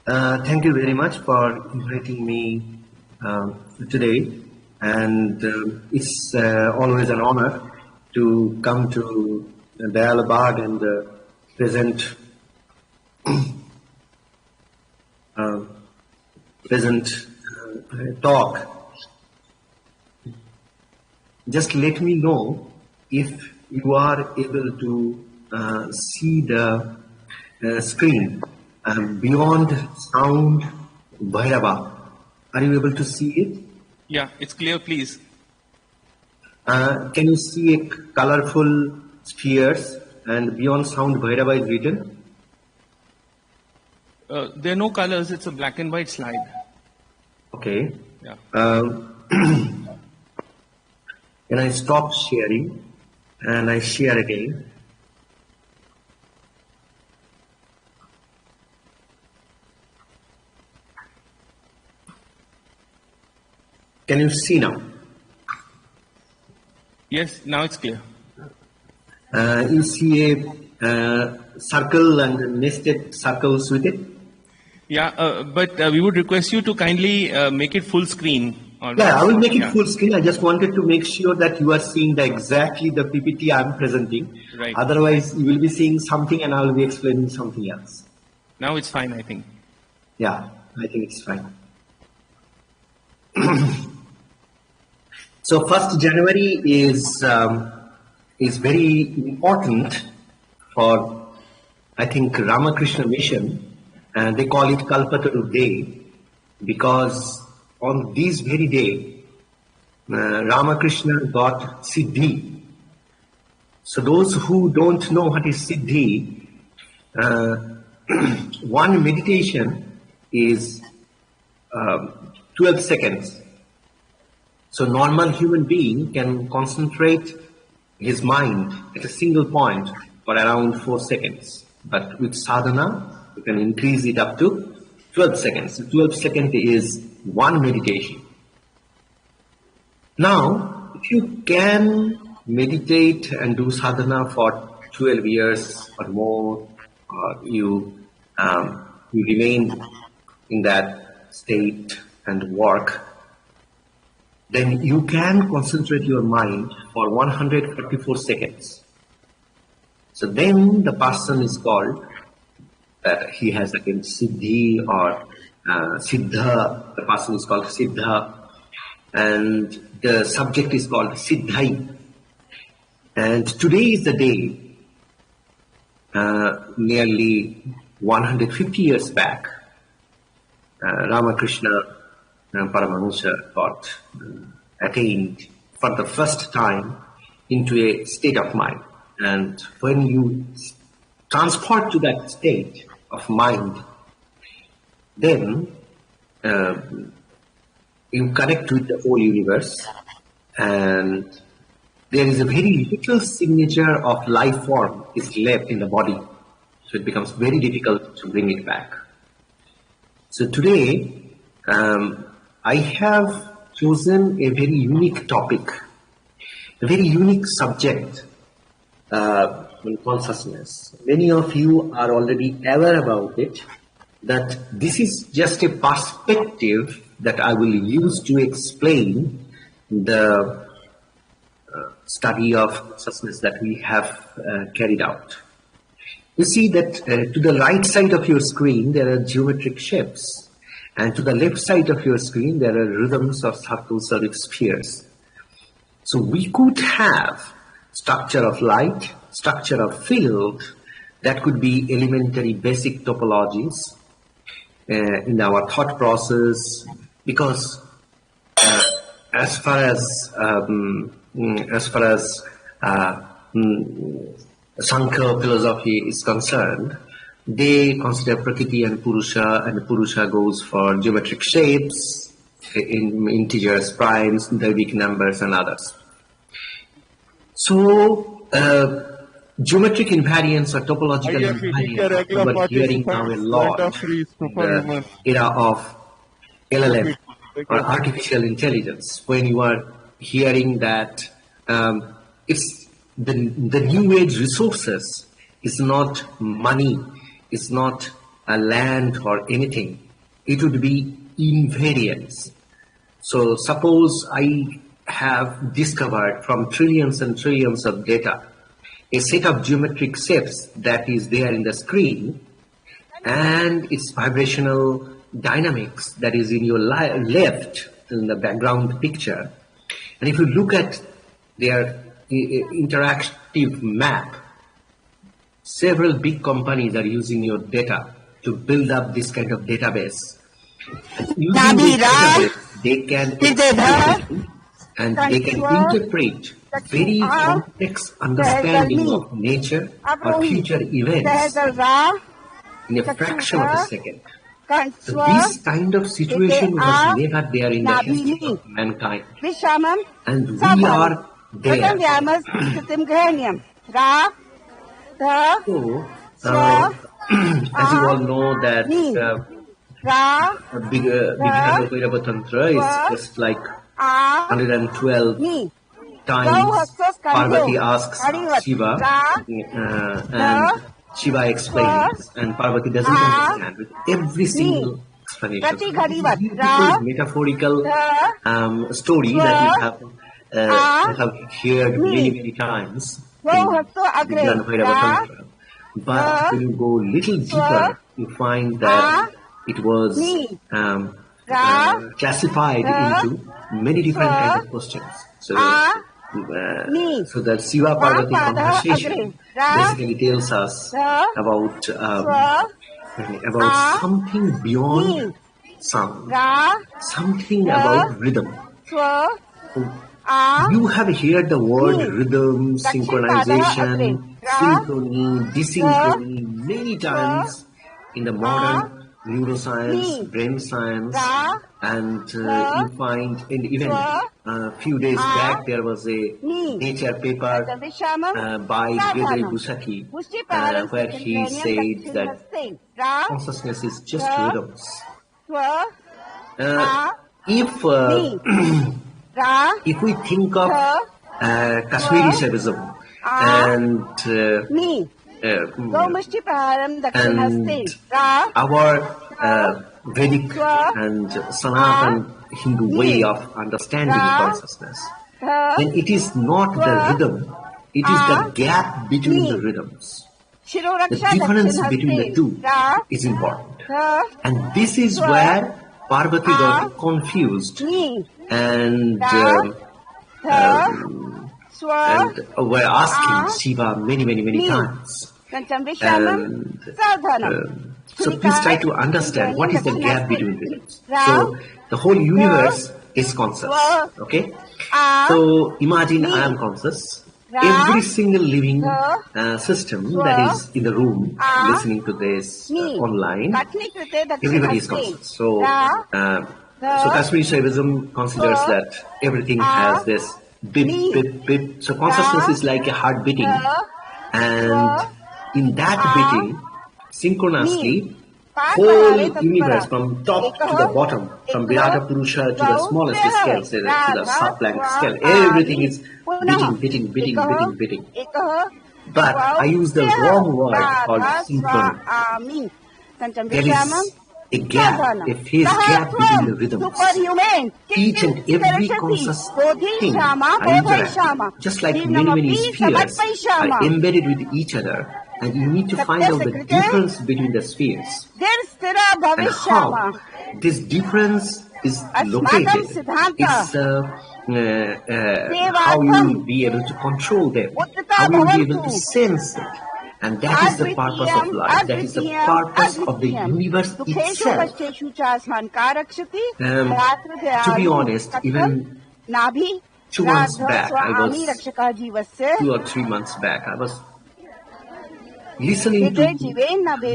thank you very much for inviting me today, and it's always an honor to come to Dialbagh and present talk. Just let me know if you are able to see the screen beyond sound Bhairava. Are you able to see it? Yeah, it's clear, please. Can you see a colorful spheres and beyond sound Bhairava is written? There are no colors, it's a black and white slide. Okay. Yeah. Then I stop sharing and I share again. Can you see now? Yes, now it's clear. You see a circle and nested circles with it? Yeah, but we would request you to kindly make it full screen. Yeah, I will make it full screen. I just wanted to make sure that you are seeing exactly the PPT I am presenting. Right. Otherwise, you will be seeing something and I will be explaining something else. Now it's fine, I think. Yeah, I think it's fine. So 1st January is very important for, I think, Ramakrishna Mission, and they call it Kalpataru Day because on this very day, Ramakrishna got Siddhi. So those who don't know what is Siddhi, one meditation is 12 seconds. So normal human being can concentrate his mind at a single point for around 4 seconds. But with sadhana, you can increase it up to 12 seconds. 12 seconds is one meditation. Now, if you can meditate and do sadhana for 12 years or more, or you remain in that state and work, then you can concentrate your mind for 144 seconds. So then the person is called, he has again Siddhi or Siddha, the person is called Siddha, and the subject is called Siddhai. And today is the day, nearly 150 years back, Ramakrishna Paramahansa got attained for the first time into a state of mind. And when you transport to that state of mind, then you connect with the whole universe, and there is a very little signature of life form is left in the body. So it becomes very difficult to bring it back. So today, I have chosen a very unique topic, a very unique subject in consciousness. Many of you are already aware about it, that this is just a perspective that I will use to explain the study of consciousness that we have carried out. You see that to the right side of your screen, there are geometric shapes. And to the left side of your screen, there are rhythms of circles or spheres. So we could have structure of light, structure of field, that could be elementary basic topologies in our thought process, because as far as Sankhya philosophy is concerned, they consider Prakriti and Purusha goes for geometric shapes, in integers, primes, Davidic numbers, and others. So, geometric invariance or topological invariance, we're hearing now a lot in the era of LLM or artificial intelligence, when you are hearing that it's the new age resources is not money, it's not a land or anything. It would be invariance. So suppose I have discovered from trillions and trillions of data a set of geometric shapes that is there in the screen, and its vibrational dynamics that is in your left in the background picture. And if you look at their interactive map. Several big companies are using your data to build up this kind of database. Using this database, they can and they can interpret very complex understanding of nature or future events in a fraction of a second. So this kind of situation was never there in the history of mankind. And we are there. So, as you all know that Vighna Bhairava Tantra is just like 112 times Parvati asks Shiva and Shiva explains and Parvati doesn't understand with every single explanation. So this beautiful metaphorical story that we have heard many times in Vighna Bhairava Tantra. But when you go a little deeper, you find that it was classified into many different kinds of questions. So that Shiva Parvati conversation basically tells us about something beyond sound, something about rhythm. You have heard the word rhythm, synchronization, synchrony, desynchrony many times in the modern neuroscience, brain science, and you find, and even a few days back there was a Nature paper by Gregory Busaki where he said that consciousness is just rhythms. If we think of Kashmiri Shaivism and our Vedic and Sanatan Hindu way of understanding consciousness, then it is not the rhythm, it is the gap between the rhythms. The difference between the two is important. And this is where Parvati got confused and were asking Shiva many times. So please try to understand what is the gap between rhythms. So the whole universe is conscious. Okay? So imagine I am conscious. Every single living system that is in the room listening to this online, everybody is conscious. So Kashmiri Shaivism considers that everything has this beep. So consciousness is like a heart beating, and in that beating, synchronously, whole universe from top to the bottom, from Virata Purusha to the smallest scale, say to the sub-plank scale, everything is beating. But I use the wrong word called synchrony. There is a gap, a phase gap between the rhythms. Each and every conscious thing are interacting, just like many spheres are embedded with each other, and you need to find out the difference between the spheres and how this difference is located. It's how you will be able to control them, how you will be able to sense it. And that is the purpose of life. That is the purpose of the universe itself. To be honest, even 2 months back, 2 or 3 months back, I was listening to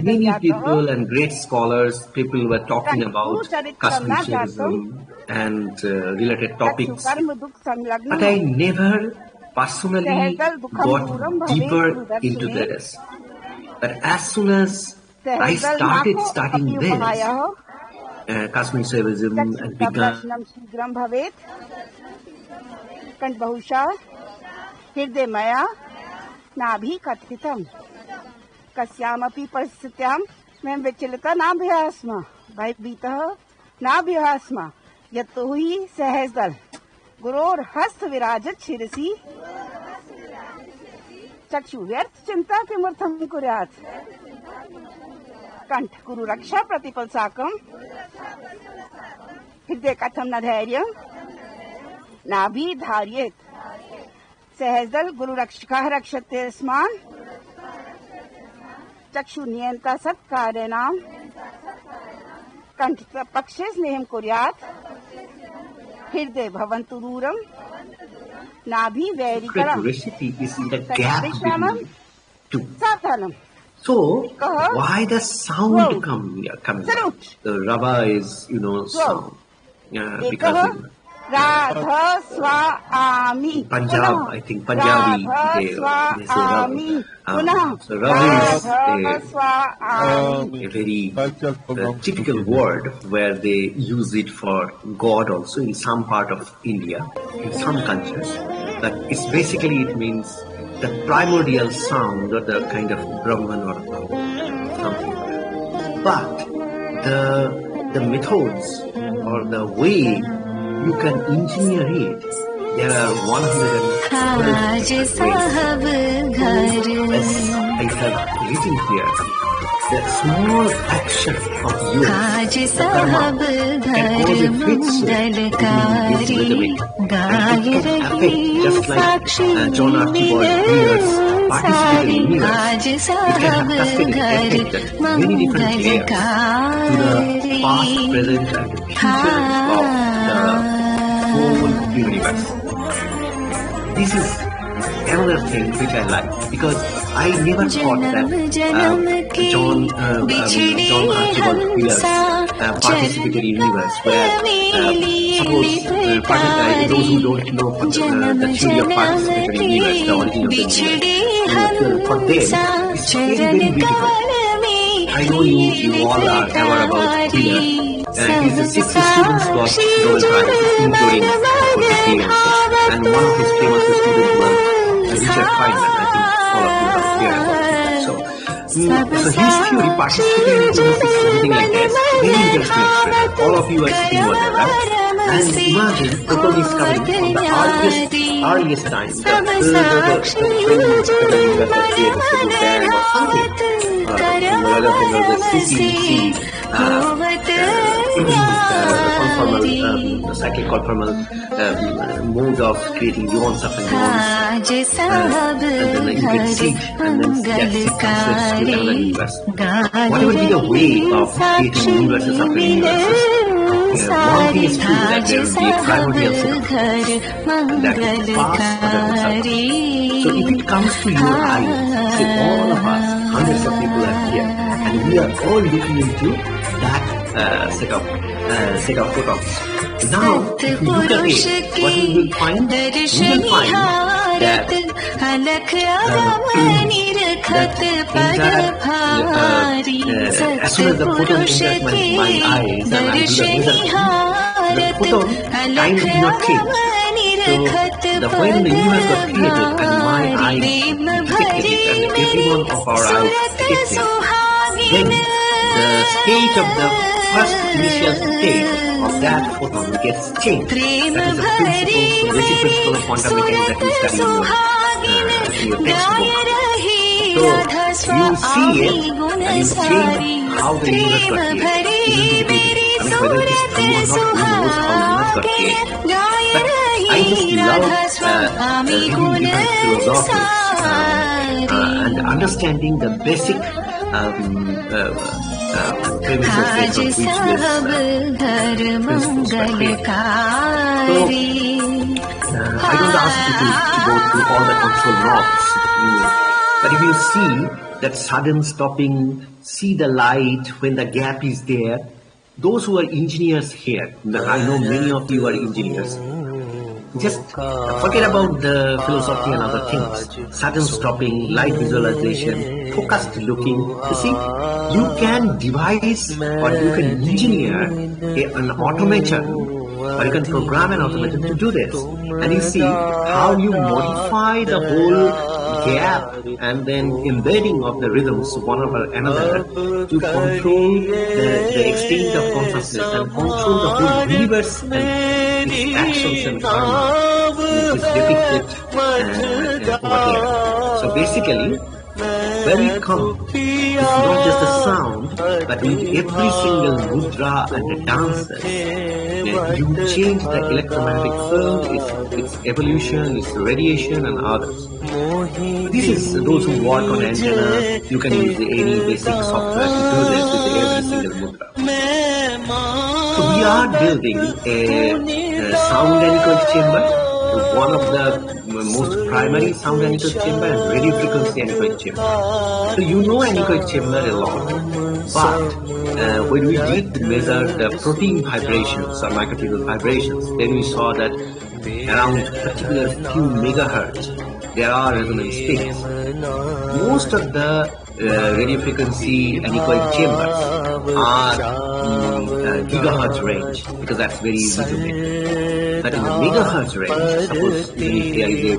many people and great scholars. People were talking about Kashmiri Shaivism and related topics. But I never personally got deeper into this. But as soon as I started studying this, Kashmiri Shaivism and began कस्यामपि परिस्थित्यां मैं विचलिता नाभ्यास्म भयभीतः नाभ्यास्म यतो हि सहजदल गुरोर हस्त विराजत शिरसि चक्षु व्यर्थ चिंता किमर्थं कुर्यात् कंठ गुरु रक्षा प्रतिपल साकम हृदय कथम न धैर्यं नाभि धार्येत सहजदल गुरु रक्षकः रक्षते स्मान चक्षु नियंता सत्कार्याणां कंठ पक्षे स्नेहं कुर्यात् हृदय भवन्तु दूरम नाभि वैरिकरम recipe is in the gap between two. सावधानम. So why the sound coming? The rava is, sound. Because Radha Swami Punjab, I think Punjabi, they say rava. So rava is a very typical word where they use it for God also in some part of India, in some cultures. But it's basically, it means the primordial sound or the kind of Brahman or something. But the methods or the way you can engineer it, there are 112 ways. As I have written here, the small action of yours, the karma, can cause a fit shift in this rhythmic. And it can affect, just like John Archibald Wheeler's participated in Wheelers, it can have cascading effect at many different layers to the past, present and future of the whole universe. This is another thing which I like, because I never thought that John Archibald Wheeler's participatory universe, where suppose those who don't know the theory of participatory universe, the origin of the universe, for them it's very, very beautiful. I know you all are aware about Wheeler. His 6 students got Nobel Prize, including and one of his famous students was Richard Feynman. I think all of you have heard about it. So his theory, participating in is something like this. Very interesting. All of you are sitting over there, right? And imagine Proton is coming from the earliest time, the cyclic conformal mode of creating neurons up and neurons, and then you get sleep, and then that sleep transfers to another universe. What would be the way of creating universes up and universes? One thing is true, that there will be a primordial system that is fast but so if it comes to your eye, say all of us, hundreds of people are here, and we are all looking into that set of photons. Now, if you look at it, what we will find? We will find that as soon as the photon enters my eyes and I do the photon time did not change. So when the universe was created and my eyes detected it and every one of our eyes detected it, then the state of the first initial state of that photon gets changed. That is the principle, the basic principle of quantum mechanics that you study in your textbook. So you see it and you change how the universe got created. Isn't it amazing? I mean, whether it is true or not, who knows how the universe got created. But I just love reading different philosophies and understanding the basic premises on which this principles were created. So, I don't ask you to go through all the control knobs, but if you see that sudden stopping, see the light when the gap is there, those who are engineers here, I know many of you are engineers, just forget about the philosophy and other things. Sudden stopping, light visualization, focused looking. You see, you can devise or you can engineer an automation, or you can program an automation to do this. And you see how you modify the whole gap and then embedding of the rhythms one over another to control the extent of consciousness and control the whole universe and its actions and karma, which is depicted over there. So basically, where we come is not just the sound, but with every single mudra and the dances, you change the electromagnetic field, its evolution, its radiation, and others. This is those who work on antenna. You can use any basic software to do this with every single mudra. So we are building a sound anechoic chamber, one of the most primary sound anechoic chamber and radio frequency anechoic chamber. So you know anechoic chamber a lot, but when we did measure the protein vibrations or microtubule vibrations, then we saw that around particular few megahertz there are resonance peaks. Most of the radio frequency anechoic chambers are gigahertz range because that's very easy to make. But in the megahertz range, suppose there is a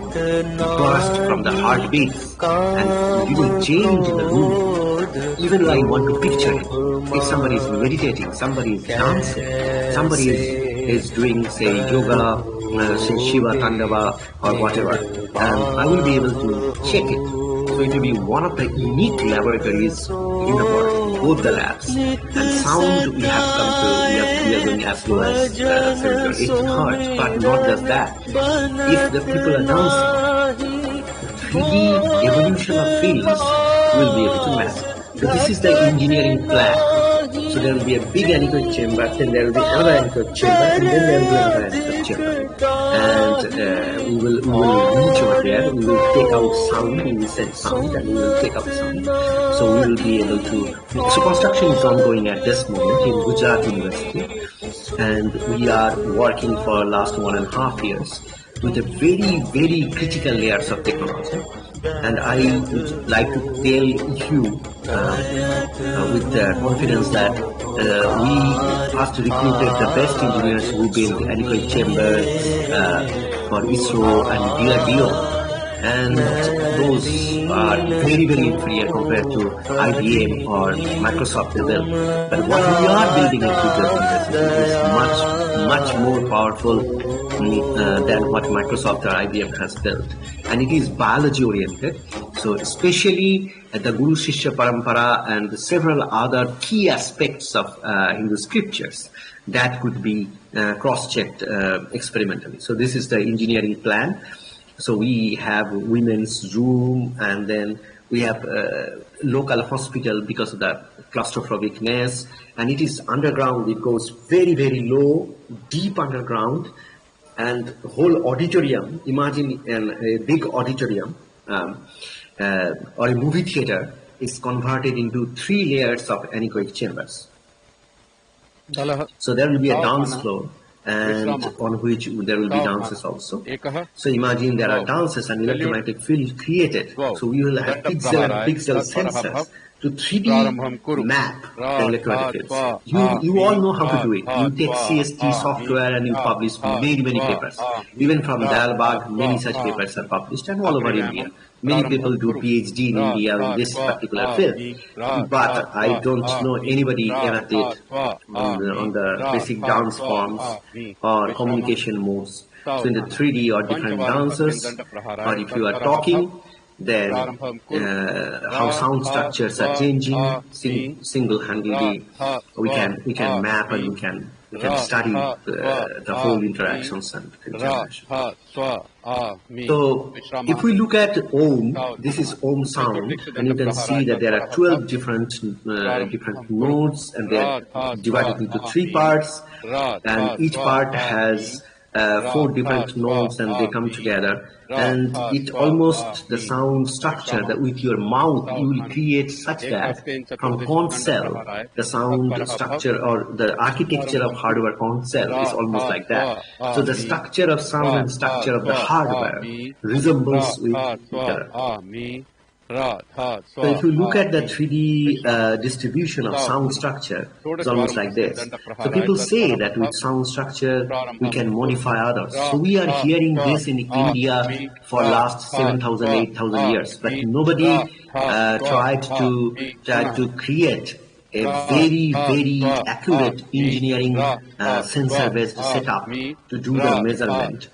burst from the heartbeats and you will change in the room. Even though I want to picture it, if somebody is meditating, somebody is dancing, somebody is doing, say, yoga, Shiva Tandava or whatever, I will be able to check it. So it will be one of the unique laboratories in the world, both the labs. And sound we have come to, we are going as low as 7 or 8 hertz, but not just that. If the people are dancing, 3D evolution of fields will be able to map. So this is the engineering plan. So there will be a big anechoic chamber, then there will be another anechoic chamber, and then there will be another anechoic chamber. And we will reach over there, we will take out sound, we will send sound, and we will take out sound. So we will be able to... So construction is ongoing at this moment in Gujarat University, and we are working for last 1.5 years with a very, very critical layers of technology. And I would like to tell you with confidence that we first recruited the best engineers who build anechoic chambers for ISRO and DRDO. And those are very, very inferior compared to IBM or Microsoft level. But what we are building at Gujarat University is much more powerful than what Microsoft or IBM has built. And it is biology oriented. So especially the Guru Shishya Parampara and several other key aspects of Hindu scriptures that could be cross-checked experimentally. So this is the engineering plan. So we have women's room, and then we have local hospital because of the claustrophobicness, and it is underground. It goes very, very low, deep underground, and whole auditorium. Imagine a big auditorium or a movie theater is converted into 3 layers of anechoic chambers. So there will be a dance floor, and on which there will be dances also. So imagine there are dances and electromagnetic field created. So we will have pixel and pixel sensors to 3D map the electromagnetic fields. You all know how to do it. You take CST software and you publish many, many papers. Even from Dalbagh, many such papers are published, and all over India. Many people do PhD in India in this particular field, but I don't know anybody ever did on the basic dance forms or communication modes. So in the 3D or different dances, or if you are talking, then how sound structures are changing single-handedly. We can map and we can study the whole interactions and interaction. So if we look at Om, this is Om sound, and you can see that there are 12 different nodes, and they are divided into 3 parts, and each part has 4 different nodes, and they come together, and it almost the sound structure that with your mouth you will create such that from conch cell the sound structure or the architecture of hardware conch cell is almost like that. So the structure of sound and structure of the hardware resembles with each other. So if you look at the 3D distribution of sound structure, it's almost like this. So people say that with sound structure we can modify others. So we are hearing this in India for last 7,000, 8,000 years, but nobody tried to create a very, very accurate engineering sensor-based setup to do the measurement,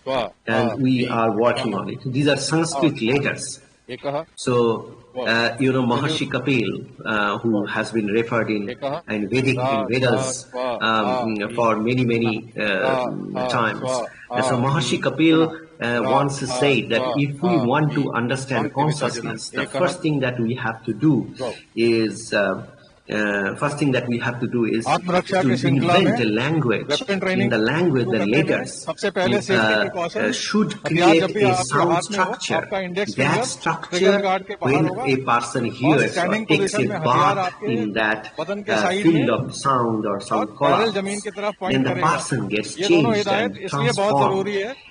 and we are working on it. These are Sanskrit letters. So, Maharshi Kapil, who has been referred in Vedas for many times. And so Maharshi Kapil once said that if we want to understand consciousness, the first thing that we have to do is to invent a language. In the language, the letters should create a sound structure. That structure, when a person hears or takes a bath in that field of sound or sound colors, then the person gets changed and transformed.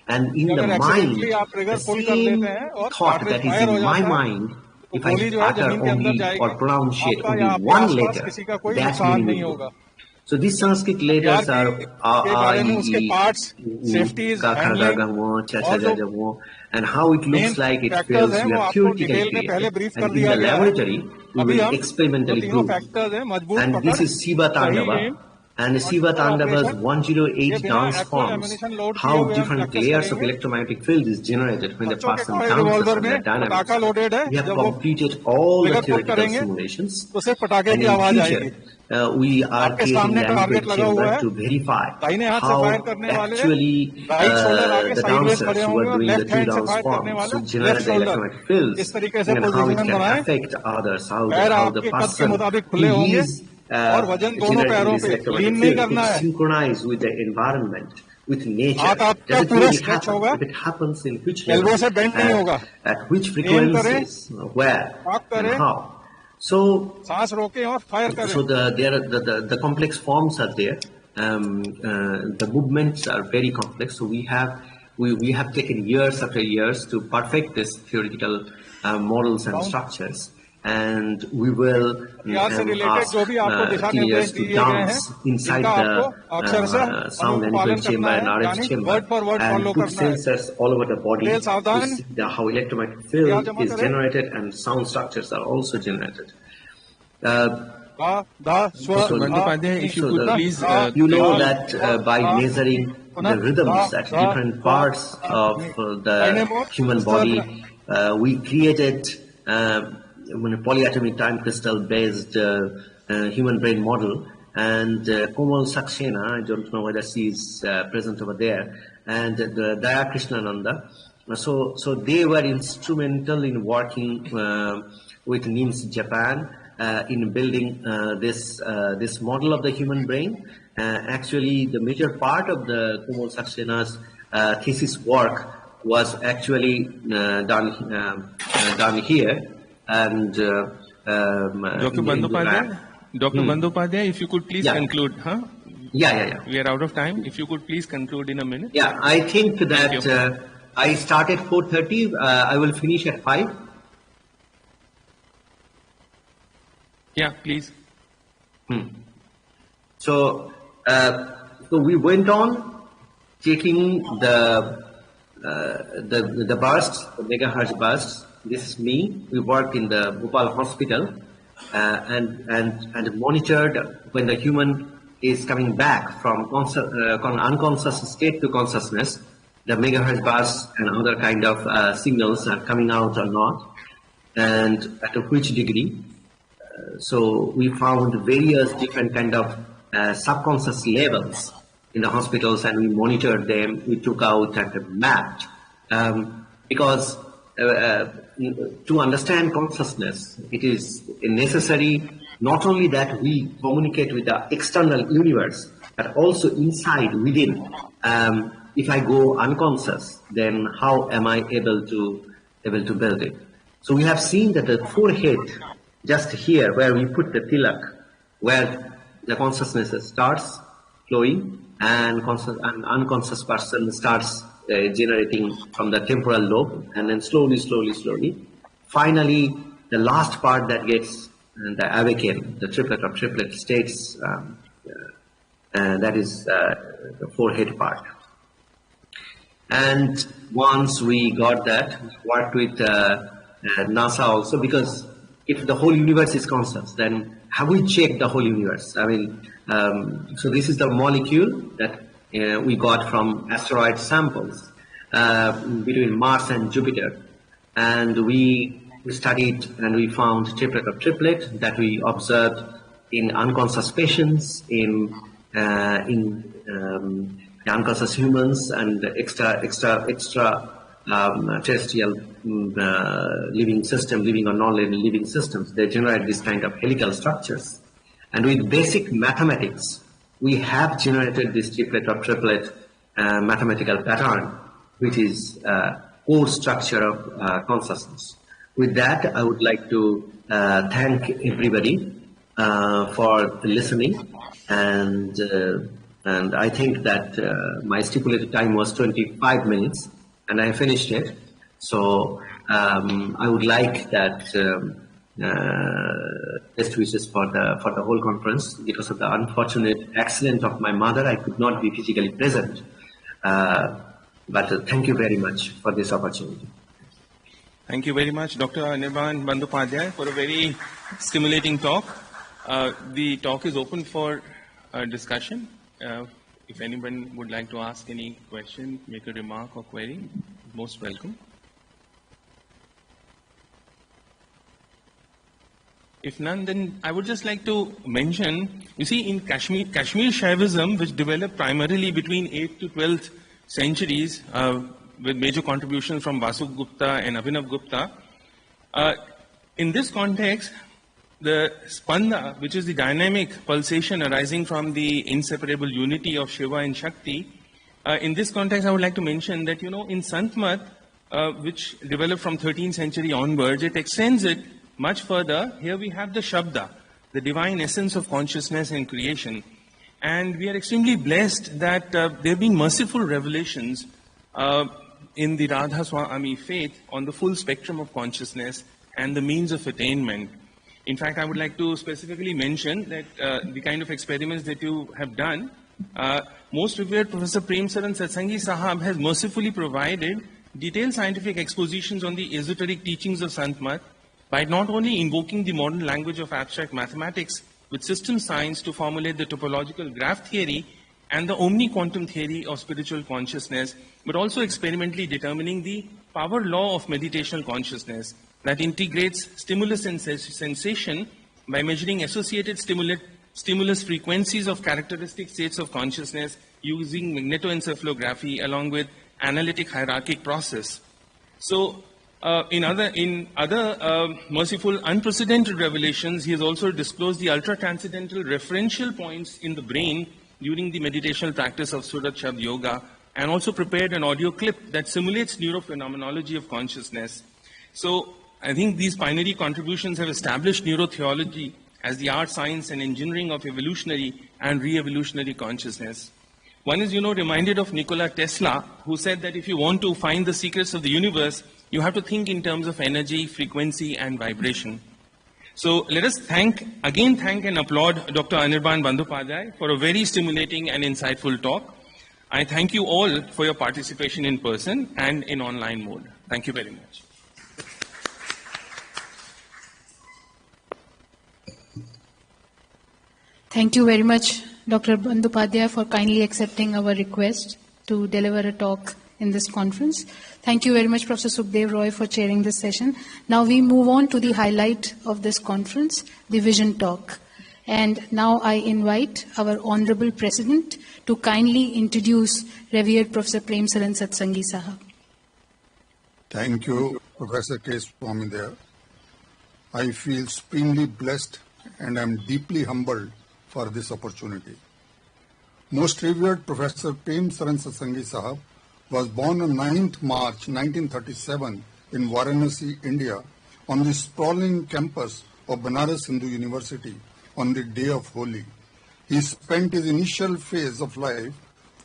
And in the mind, the same thought that is in my mind, if I utter only or pronounce only one letter, that meaning will go. So these Sanskrit letters are and how it looks like it feels, we have theoretically created. And in the laboratory, we will experimentally prove. And this is Shiva Tandava. And Shiva Tandava's 108 dance forms, how different layers of electromagnetic field is generated when the person dances on the dynamics. We have completed all the theoretical simulations, and in future we are creating an accurate chamber to verify how actually the dancers who are doing the two dance forms to generate the electromagnetic fields and how it can affect others, how the person who is synchronized with the environment, with nature. Does it really happen? If it happens, in which level, at which frequencies, where, and how. So the complex forms are there. The movements are very complex. So we have taken years after years to perfect this theoretical models and structures. And we will ask teenagers to dance inside the sound and equal chamber and RF chamber and put sensors all over the body to see how electromagnetic field is generated and sound structures are also generated. If you could please... you know that by measuring the rhythms at different parts of the human body, we created a polyatomic time crystal based human brain model, and Komal Saxena, I don't know whether she is present over there, and Daya Krishnananda. So they were instrumental in working with NIMS Japan in building this model of the human brain. Actually, the major part of the Komal Saxena's thesis work was actually done here. And Dr. Bandyopadhyay, if you could please conclude, huh? Yeah. We are out of time. If you could please conclude in a minute. Yeah, I think that I start at 4:30. I will finish at 5. Yeah, please. So we went on taking the bursts, the megahertz bursts. This is me. We worked in the Bhopal hospital and monitored when the human is coming back from unconscious state to consciousness, the megahertz bursts and other kind of signals are coming out or not, and at which degree. So we found various different kind of subconscious levels in the hospitals, and we monitored them. We took out and mapped because to understand consciousness, it is necessary not only that we communicate with the external universe, but also inside, within. If I go unconscious, then how am I able to build it? So we have seen that the forehead, just here where we put the tilak, where the consciousness starts flowing and unconscious person starts generating from the temporal lobe, and then slowly. Finally, the last part that gets the awaken, the triplet states, that is the forehead part. And once we got that, we worked with NASA also, because if the whole universe is conscious, then have we checked the whole universe? I mean, so this is the molecule that we got from asteroid samples between Mars and Jupiter, and we we studied and we found triplet of triplet that we observed in unconscious patients, in unconscious humans and terrestrial living or non-living systems. They generate this kind of helical structures. And with basic mathematics, we have generated this triplet of triplet mathematical pattern, which is core structure of consciousness. With that, I would like to thank everybody for listening, and I think that my stipulated time was 25 minutes, and I finished it. So I would like that best wishes for the whole conference. Because of the unfortunate accident of my mother, I could not be physically present. But thank you very much for this opportunity. Thank you very much, Dr. Anirban Bandyopadhyay, for a very stimulating talk. The talk is open for discussion. If anyone would like to ask any question, make a remark or query, most welcome. If none, then I would just like to mention, you see, in Kashmir Shaivism, which developed primarily between 8th to 12th centuries, with major contributions from Vasugupta and Abhinav Gupta, in this context, the spanda, which is the dynamic pulsation arising from the inseparable unity of Shiva and Shakti, in this context, I would like to mention that, you know, in Santmat, which developed from 13th century onwards, it extends it much further. Here we have the Shabda, the divine essence of consciousness and creation. And we are extremely blessed that there have been merciful revelations in the Radha Swami faith on the full spectrum of consciousness and the means of attainment. In fact, I would like to specifically mention that the kind of experiments that you have done, most revered Professor Prem Saran Satsangi Sahab has mercifully provided detailed scientific expositions on the esoteric teachings of Santmat by not only invoking the modern language of abstract mathematics with system science to formulate the topological graph theory and the omni-quantum theory of spiritual consciousness, but also experimentally determining the power law of meditational consciousness that integrates stimulus and sensation by measuring associated stimulus frequencies of characteristic states of consciousness using magnetoencephalography along with analytic hierarchic process. So, in other merciful, unprecedented revelations, he has also disclosed the ultra-transcendental referential points in the brain during the meditational practice of Surat Shabd Yoga, and also prepared an audio clip that simulates neurophenomenology of consciousness. So, I think these pioneering contributions have established neurotheology as the art, science, and engineering of evolutionary and re-evolutionary consciousness. One is, reminded of Nikola Tesla, who said that if you want to find the secrets of the universe, you have to think in terms of energy, frequency, and vibration. So let us thank and applaud Dr. Anirban Bandyopadhyay for a very stimulating and insightful talk. I thank you all for your participation in person and in online mode. Thank you very much. Thank you very much, Dr. Bandyopadhyay, for kindly accepting our request to deliver a talk in this conference. Thank you very much, Professor Sukhdev Roy, for chairing this session. Now we move on to the highlight of this conference, the Vision Talk. And now I invite our Honorable President to kindly introduce revered Professor Prem Saran Satsangi Sahab. Thank you, Professor K. Swaminathan. I feel supremely blessed and am deeply humbled for this opportunity. Most revered Professor Prem Saran Satsangi Sahab was born on 9th March 1937 in Varanasi, India, on the sprawling campus of Banaras Hindu University on the day of Holi. He spent his initial phase of life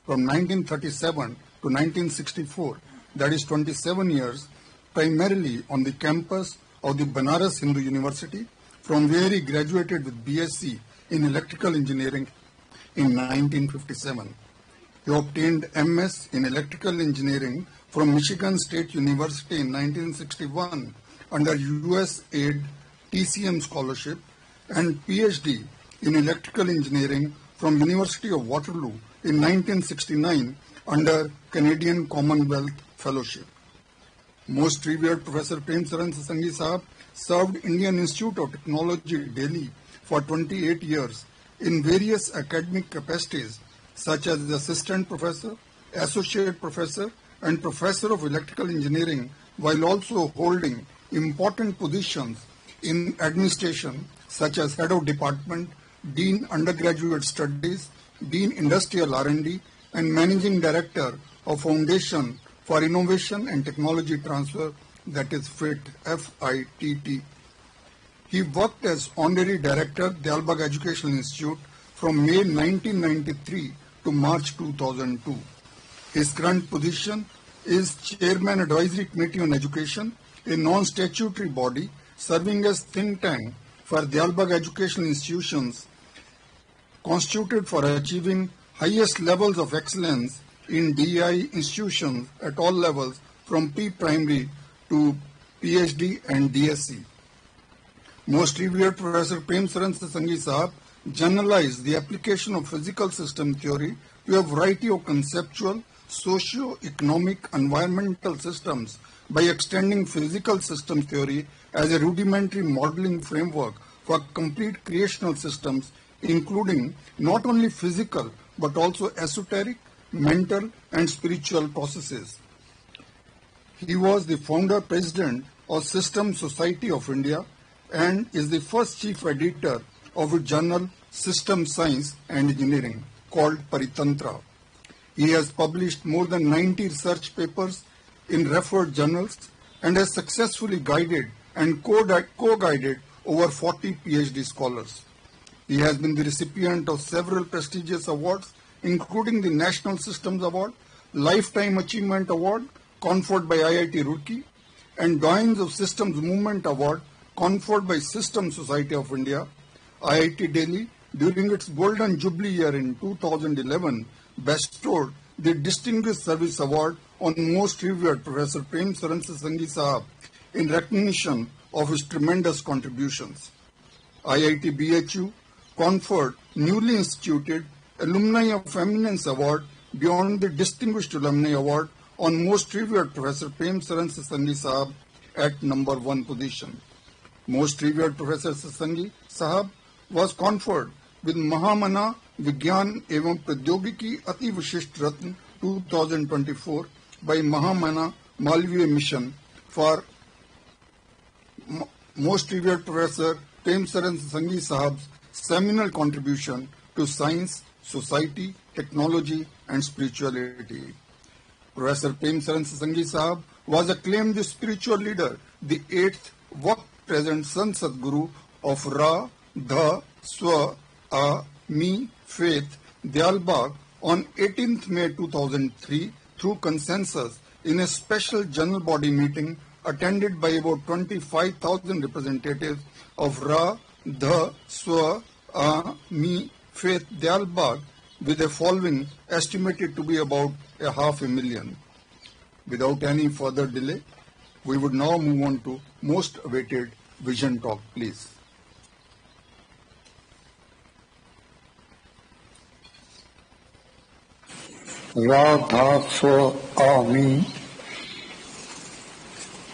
from 1937 to 1964, that is 27 years, primarily on the campus of the Banaras Hindu University, from where he graduated with BSc in Electrical Engineering in 1957. He obtained MS in Electrical Engineering from Michigan State University in 1961 under USAID TCM scholarship and PhD in Electrical Engineering from University of Waterloo in 1969 under Canadian Commonwealth Fellowship. Most revered Professor Prem Saran Sassangi Sahab served Indian Institute of Technology, Delhi for 28 years in various academic capacities such as Assistant Professor, Associate Professor and Professor of Electrical Engineering, while also holding important positions in administration such as Head of Department, Dean Undergraduate Studies, Dean Industrial R&D and Managing Director of Foundation for Innovation and Technology Transfer, that is FIT, F-I-T-T. He worked as Honorary Director, Dalbagh Educational Institute from May 1993 to March 2002. His current position is Chairman Advisory Committee on Education, a non-statutory body serving as think tank for Dalbagh educational institutions constituted for achieving highest levels of excellence in DI institutions at all levels from pre-primary to PhD and DSc. Most revered Professor Prem Saran Sassangi Sahab generalized the application of physical system theory to a variety of conceptual, socio-economic, environmental systems by extending physical system theory as a rudimentary modeling framework for complete creational systems, including not only physical but also esoteric, mental and spiritual processes. He was the founder president of System Society of India and is the first chief editor of a journal System Science and Engineering called Paritantra. He has published more than 90 research papers in referred journals and has successfully guided and co-guided over 40 PhD scholars. He has been the recipient of several prestigious awards, including the National Systems Award, Lifetime Achievement Award conferred by IIT Roorkee, and Doyens of Systems Movement Award conferred by System Society of India. IIT Delhi, during its Golden Jubilee year in 2011, bestowed the Distinguished Service Award on Most Revered Professor Prem Saran Sassangi Sahab in recognition of his tremendous contributions. IIT BHU conferred newly instituted Alumni of Eminence Award beyond the Distinguished Alumni Award on Most Revered Professor Prem Saran Sassangi Sahab at number 1 position. Most Revered Professor Sassangi Sahab was conferred with Mahamana Vigyan Evam Pradyogiki Ati Vishisht Ratna 2024 by Mahamana Malviya Mission for Most Revered Professor Prem Saran Sassangi Sahab's seminal contribution to science, society, technology and spirituality. Professor Prem Saran Sassangi Sahab was acclaimed spiritual leader, the 8th Vakt Present Sant Sadguru of Ra, Dha, Swa, A, Mi, Faith, Dalbagh on 18th May 2003 through consensus in a special general body meeting attended by about 25,000 representatives of Ra, Dha, Swa, A, Mi, Faith, Dalbagh with a following estimated to be about 500,000. Without any further delay, we would now move on to most awaited vision talk, please. Radha Swa Ami.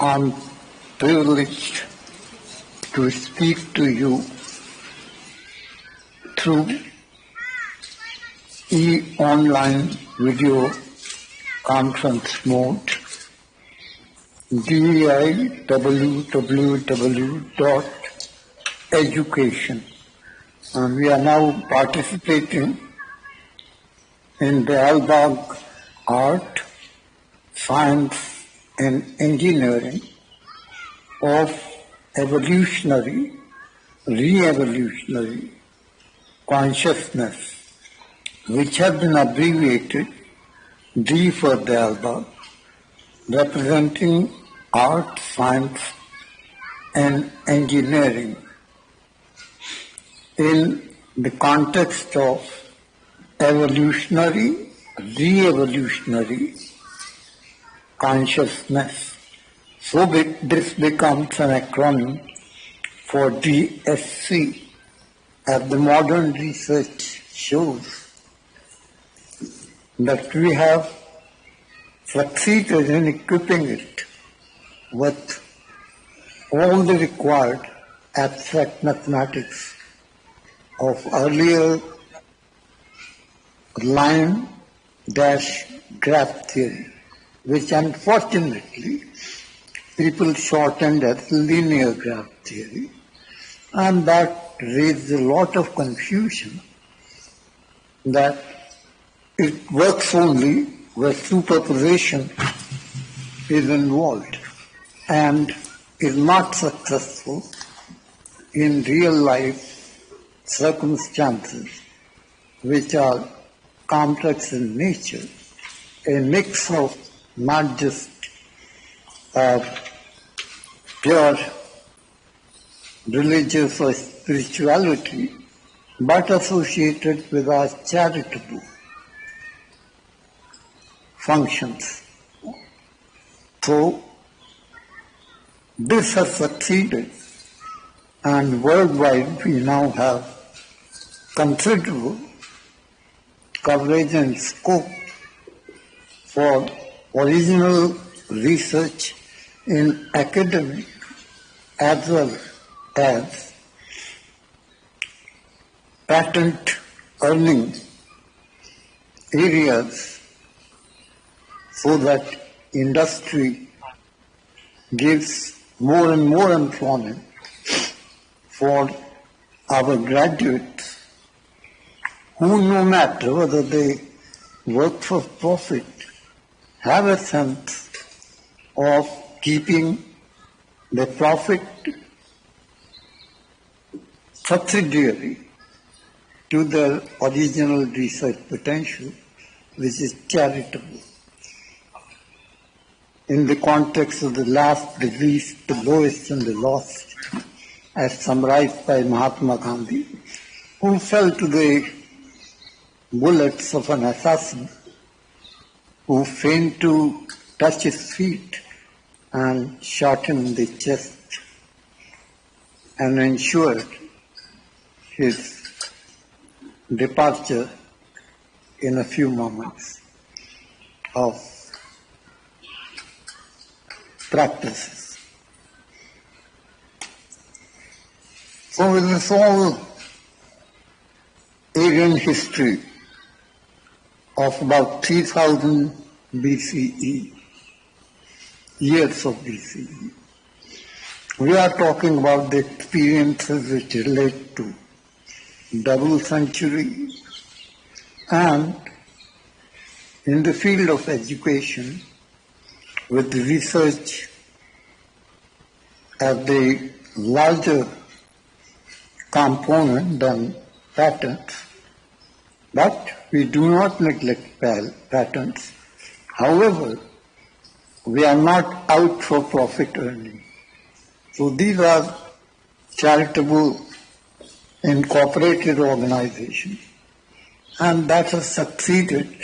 I'm privileged to speak to you through online video conference mode, DIWWW.education. And we are now participating in the Dalbagh Art, Science and Engineering of Evolutionary, Re-evolutionary Consciousness, which have been abbreviated D for Dalbagh, representing art, science and engineering in the context of evolutionary, re-evolutionary consciousness. So this becomes an acronym for DSC, as the modern research shows that we have succeeded in equipping it with all the required abstract mathematics of earlier line dash graph theory, which unfortunately people shortened as linear graph theory, and that raised a lot of confusion that it works only where superposition is involved and is not successful in real life circumstances which are complex in nature, a mix of not just pure religious or spirituality, but associated with our charitable functions. So this has succeeded, and worldwide we now have considerable coverage and scope for original research in academic as well as patent earning areas, so that industry gives more and more employment for our graduates who, no matter whether they work for profit, have a sense of keeping the profit subsidiary to their original research potential, which is charitable. In the context of the last, the least, the lowest, and the lost, as summarized by Mahatma Gandhi, who fell to the bullets of an assassin who feigned to touch his feet and shot him in the chest and ensured his departure in a few moments of practices. So with this whole Aryan history of about 3000 BCE, years of BCE, we are talking about the experiences which relate to double century, and in the field of education, with research as the larger component than patents, but we do not neglect patents. However, we are not out for profit earning. So these are charitable incorporated organizations, and that has succeeded.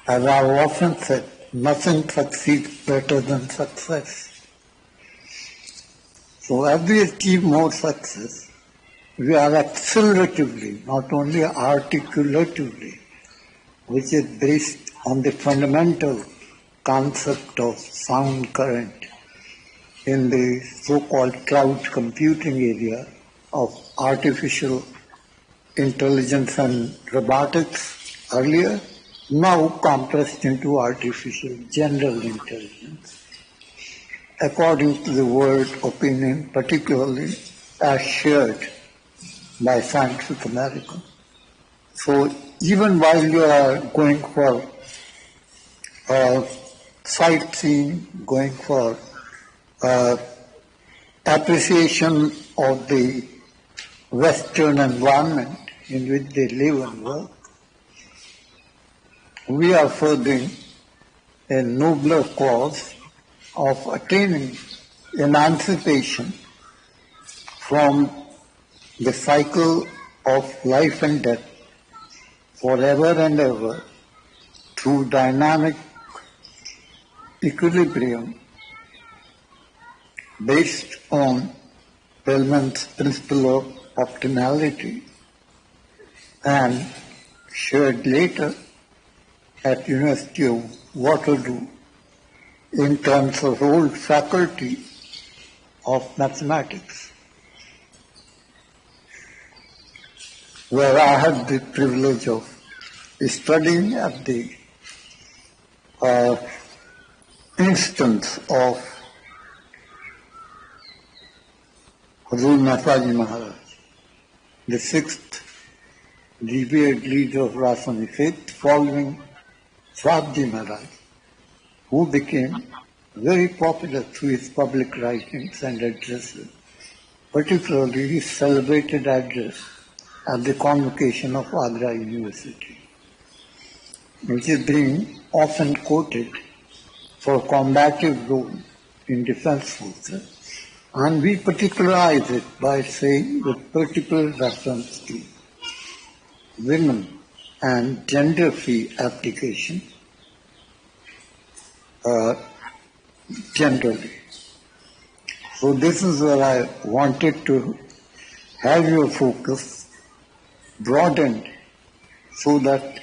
As I have often said, nothing succeeds better than success. So as we achieve more success, we are acceleratively, not only articulatively, which is based on the fundamental concept of sound current in the so-called cloud computing area of artificial intelligence and robotics earlier, now compressed into artificial general intelligence, according to the world opinion, particularly as shared by Scientific American. So even while you are going for sightseeing, going for appreciation of the Western environment in which they live and work, we are furthering a nobler cause of attaining emancipation from the cycle of life and death forever and ever through dynamic equilibrium based on Bellman's principle of optimality and shared later at University of Waterloo in terms of whole faculty of mathematics, where I had the privilege of studying at the instance of Hazur Nataji Maharaj, the sixth revered leader of Rasani faith, following Swabji Maharaj, who became very popular through his public writings and addresses, particularly his celebrated address at the convocation of Agra University, which is being often quoted for combative role in defense forces, and we particularize it by saying with particular reference to women and gender-free application generally. So this is where I wanted to have your focus broadened so that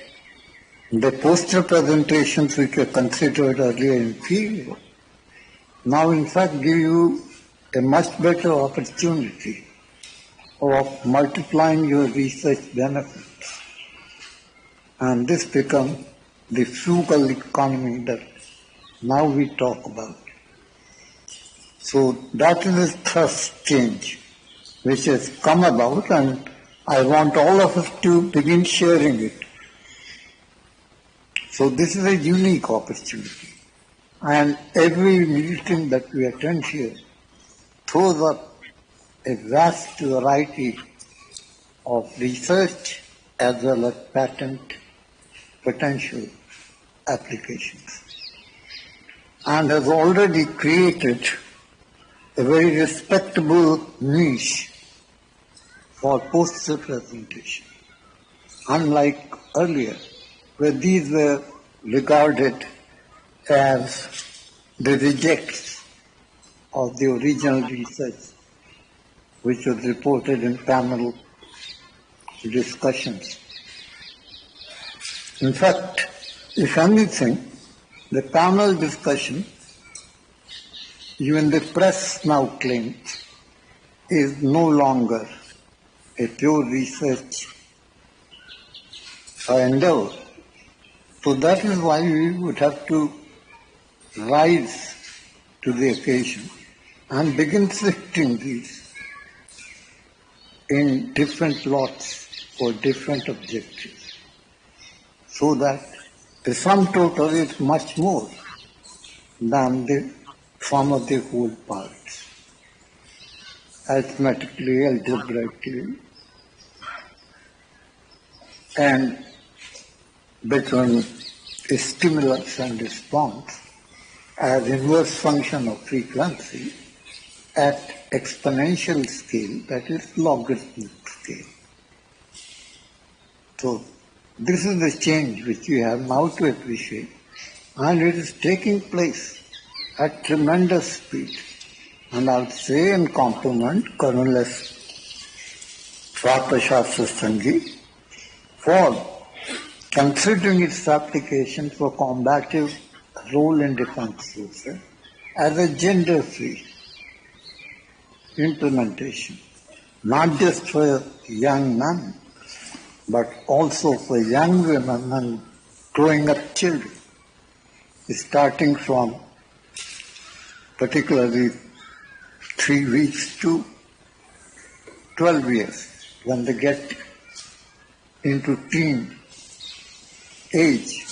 the poster presentations which were considered earlier inferior now in fact give you a much better opportunity of multiplying your research benefits. And this becomes the frugal economy that now we talk about. So that is the thrust change which has come about, and I want all of us to begin sharing it. So this is a unique opportunity, and every meeting that we attend here throws up a vast variety of research as well as patent potential applications, and has already created a very respectable niche for poster presentation, unlike earlier, where these were regarded as the rejects of the original research, which was reported in panel discussions. In fact, if anything, the panel discussion, even the press now claims, is no longer a pure research endeavor. So that is why we would have to rise to the occasion and begin sifting these in different lots for different objectives, so that the sum total is much more than the sum of the whole parts, arithmetically, algebraically, and between stimulus and response as inverse function of frequency at exponential scale, that is logarithmic scale. So this is the change which we have now to appreciate, and it is taking place at tremendous speed. And I would say in compliment Colonel S. Prashad Satsangi for considering its application for combative role in defense forces as a gender-free implementation, not just for young men, but also for young women and growing up children, starting from particularly 3 weeks to 12 years, when they get into teen age.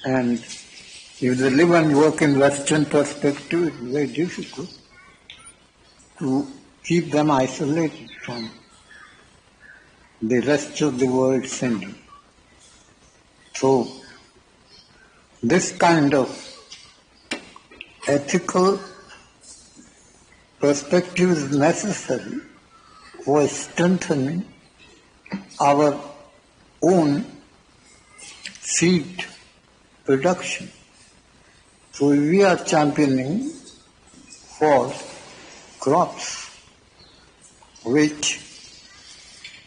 And if they live and work in Western perspective, it's very difficult to keep them isolated from the rest of the world syndrome. So this kind of ethical perspective is necessary for strengthening our own seed production. So we are championing for crops which,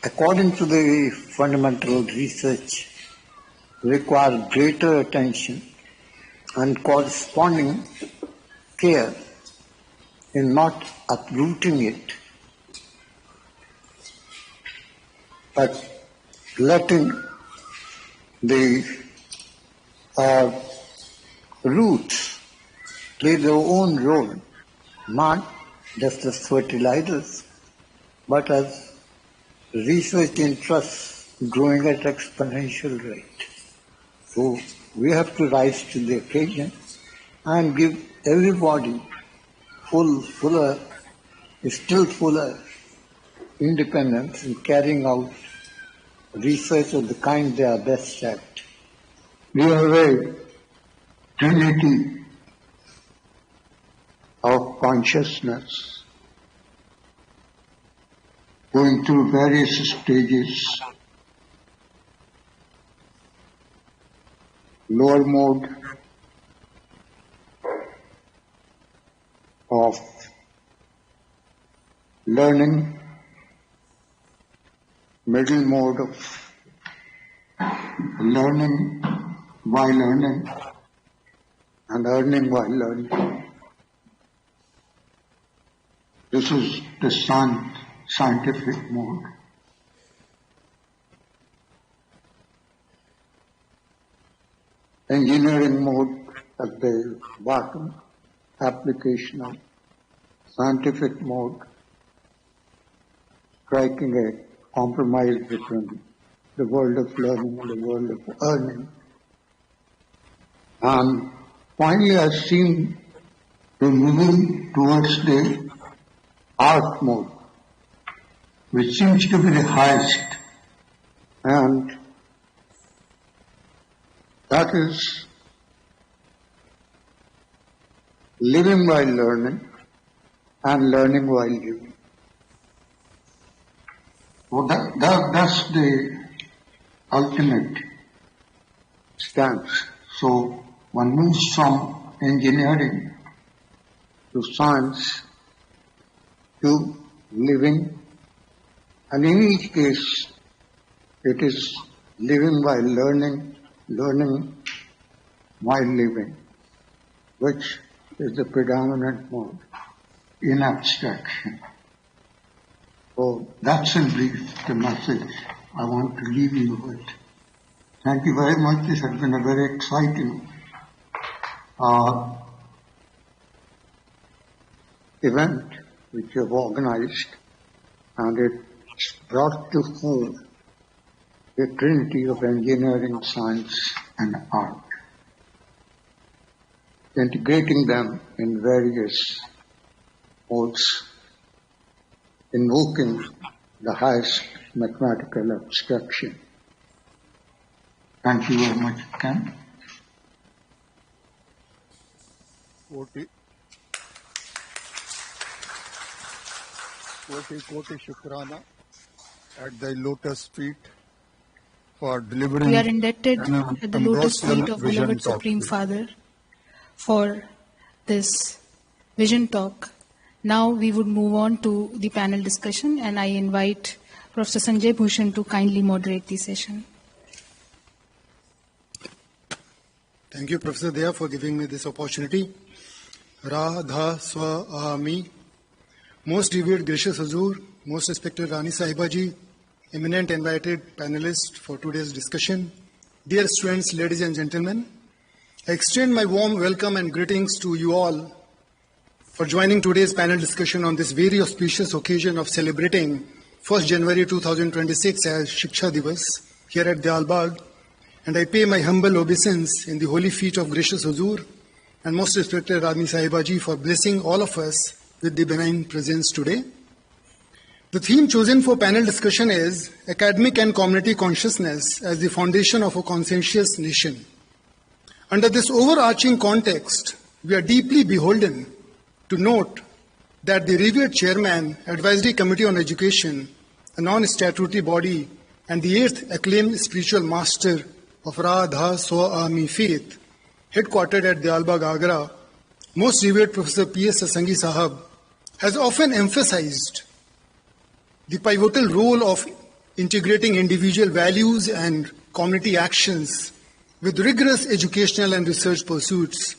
according to the fundamental research, require greater attention and corresponding care in not uprooting it, but letting the roots play their own role, not just as fertilizers, but as research interests growing at exponential rate. So we have to rise to the occasion and give everybody fuller independence in carrying out research of the kind they are best at. We have a trinity of consciousness going through various stages. Lower mode of learning, middle mode of learning while learning, and earning while learning. This is the scientific mode. Engineering mode at the bottom, applicational. Scientific mode, striking a compromise between the world of learning and the world of earning. And finally, I seem to be moving towards the art mode, which seems to be the highest. And that is living while learning and learning while living. So that's the ultimate stance. So one moves from engineering to science to living, and in each case it is living while learning, learning while living, which is the predominant mode in abstraction. So that's in brief the message I want to leave you with. Thank you very much. This has been a very exciting event which you have organized, and it's brought to fore the trinity of engineering, science and art, integrating them in various modes, invoking the highest mathematical abstraction. Thank you very much, Ken. Koti Shukrana at the lotus feet for delivering. We are indebted at the lotus feet of beloved Supreme Father for this vision talk. Now we would move on to the panel discussion, and I invite Professor Sanjay Bhushan to kindly moderate the session. Thank you, Professor Dea, for giving me this opportunity. Radha Swami, most revered gracious Hazur, most respected Rani Sahiba Ji, eminent invited panelists for today's discussion, dear students, ladies and gentlemen, I extend my warm welcome and greetings to you all for joining today's panel discussion on this very auspicious occasion of celebrating 1st January 2026 as Shiksha Divas here at Dialbag, and I pay my humble obeisance in the holy feet of gracious Huzur and most respected Rani Sahiba Ji for blessing all of us with the benign presence today. The theme chosen for panel discussion is Academic and Community Consciousness as the Foundation of a Conscientious Nation. Under this overarching context, we are deeply beholden to note that the revered Chairman, Advisory Committee on Education, a non-statutory body, and the 8th acclaimed spiritual master of Radha Swami faith, headquartered at Dialbag, Agra, most revered Professor P.S. Satsangi Sahab, has often emphasized the pivotal role of integrating individual values and community actions with rigorous educational and research pursuits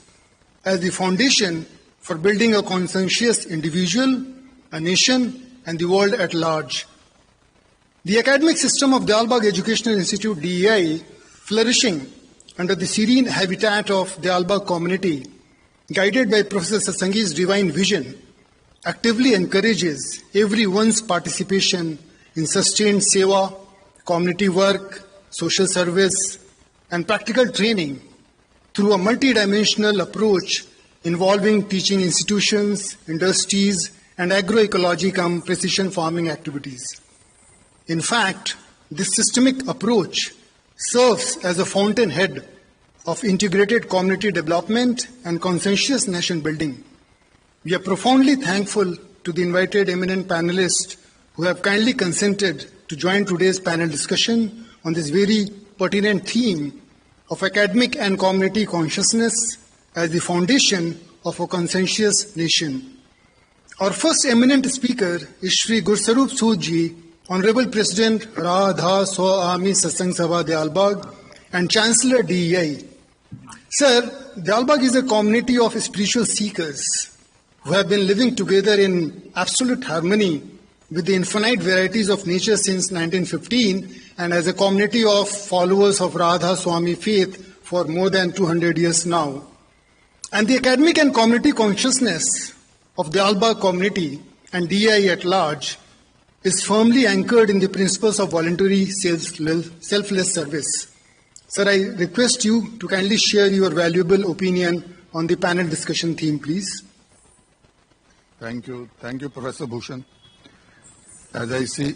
as the foundation for building a conscientious individual, a nation, and the world at large. The academic system of Dalbagh Educational Institute, DEI, flourishing under the serene habitat of Dalbagh community, guided by Professor Satsangi's divine vision, actively encourages everyone's participation in sustained seva, community work, social service, and practical training through a multidimensional approach involving teaching institutions, industries, and agroecology cum precision farming activities. In fact, this systemic approach serves as a fountainhead of integrated community development and conscientious nation building. We are profoundly thankful to the invited eminent panelists who have kindly consented to join today's panel discussion on this very pertinent theme of academic and community consciousness as the foundation of a conscientious nation. Our first eminent speaker is Shri Gursarup Sood Ji, Honorable President Radha Swami Satsang Sabha Dalbagh and Chancellor DEI. Sir, Dalbagh is a community of spiritual seekers who have been living together in absolute harmony with the infinite varieties of nature since 1915 and as a community of followers of Radha Swami faith for more than 200 years now. And the academic and community consciousness of the Dalbagh community and DEI at large is firmly anchored in the principles of voluntary selfless service. Sir, I request you to kindly share your valuable opinion on the panel discussion theme, please. Thank you. Thank you, Professor Bhushan. As I see,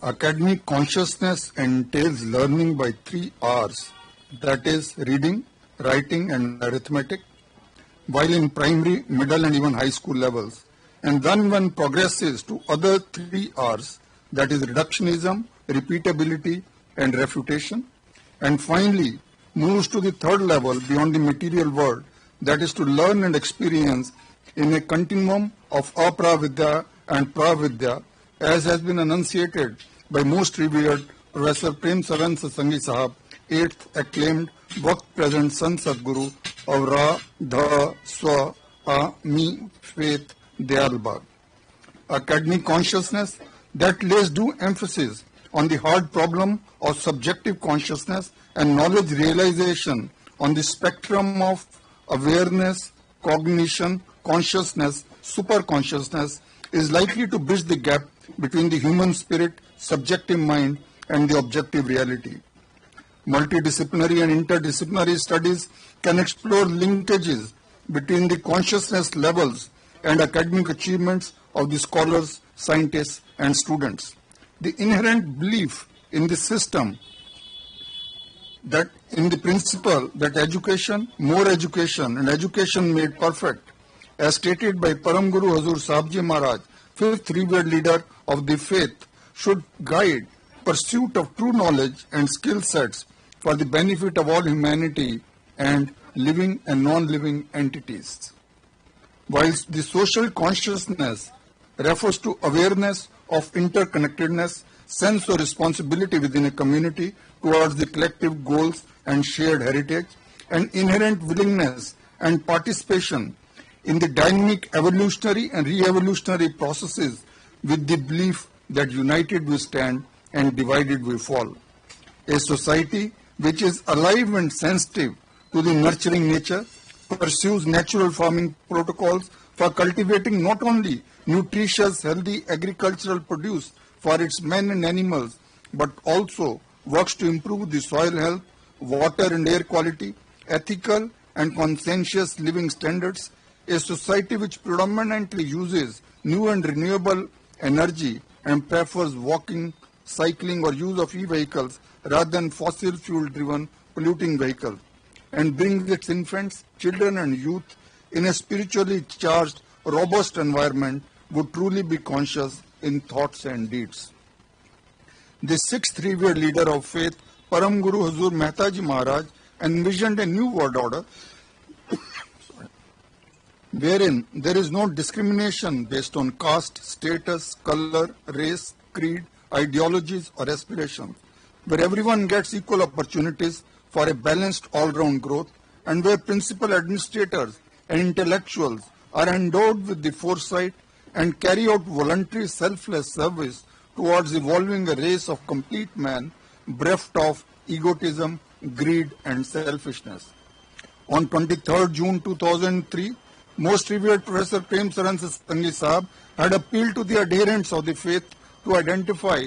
academic consciousness entails learning by 3 R's, that is reading, writing and arithmetic, while in primary, middle and even high school levels. And then one progresses to other 3 R's, that is reductionism, repeatability and refutation, and finally moves to the 3rd level beyond the material world, that is to learn and experience in a continuum of apravidya and pravidya, as has been enunciated by most revered Professor Prem Saran Satsangi Sahab, 8th acclaimed work-present Sant Sadguru of Radha Swami faith Dalbagh. Academic consciousness that lays due emphasis on the hard problem of subjective consciousness and knowledge realization on the spectrum of awareness, cognition, consciousness, superconsciousness is likely to bridge the gap between the human spirit, subjective mind and the objective reality. Multidisciplinary and interdisciplinary studies can explore linkages between the consciousness levels and academic achievements of the scholars, scientists and students. The inherent belief in the system, that in the principle that education, more education and education made perfect, as stated by Param Guru Hazur Sahibji Maharaj, 5th revered leader of the faith, should guide pursuit of true knowledge and skill sets for the benefit of all humanity and living and non-living entities. Whilst the social consciousness refers to awareness of interconnectedness, sense of responsibility within a community towards the collective goals and shared heritage, and inherent willingness and participation in the dynamic evolutionary and re-evolutionary processes with the belief that united we stand and divided we fall. A society which is alive and sensitive to the nurturing nature pursues natural farming protocols for cultivating not only nutritious, healthy agricultural produce for its men and animals, but also works to improve the soil health, water and air quality, ethical and conscientious living standards. A society which predominantly uses new and renewable energy and prefers walking, cycling or use of e-vehicles rather than fossil fuel-driven polluting vehicles, and brings its infants, children and youth in a spiritually charged, robust environment, would truly be conscious in thoughts and deeds. The 6th revered leader of faith, Param Guru Hazur Mehtaji Maharaj, envisioned a new world order wherein there is no discrimination based on caste, status, color, race, creed, ideologies or aspirations, where everyone gets equal opportunities for a balanced all-round growth, and where principal administrators and intellectuals are endowed with the foresight and carry out voluntary selfless service towards evolving a race of complete man, bereft of egotism, greed and selfishness. On 23rd June 2003, most revered Professor Prem Saran Satsangi Sahab had appealed to the adherents of the faith to identify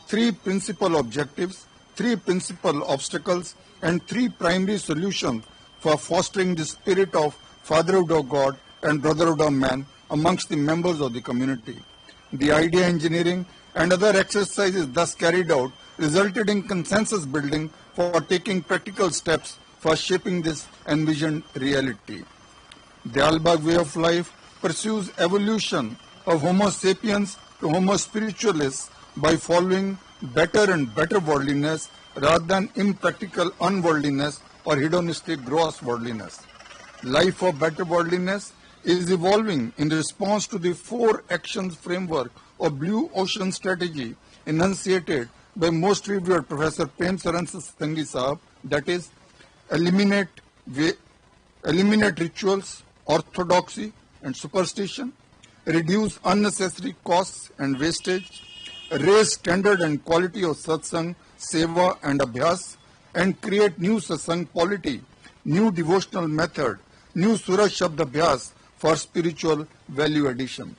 3 principal objectives, 3 principal obstacles and 3 primary solutions for fostering the spirit of fatherhood of God and brotherhood of man amongst the members of the community. The idea engineering and other exercises thus carried out resulted in consensus building for taking practical steps for shaping this envisioned reality. The Dalbag way of life pursues evolution of Homo sapiens to Homo spiritualis by following better and better worldliness rather than impractical unworldliness or hedonistic gross worldliness. Life of better worldliness is evolving in response to the 4 actions framework of Blue Ocean Strategy enunciated by most revered Professor Prem Saran Satsangi Sahab, that is, eliminate rituals, orthodoxy and superstition, reduce unnecessary costs and wastage, raise standard and quality of satsang, seva and abhyas, and create new satsang polity, new devotional method, new Suraj Shabd Abhyas for spiritual value addition,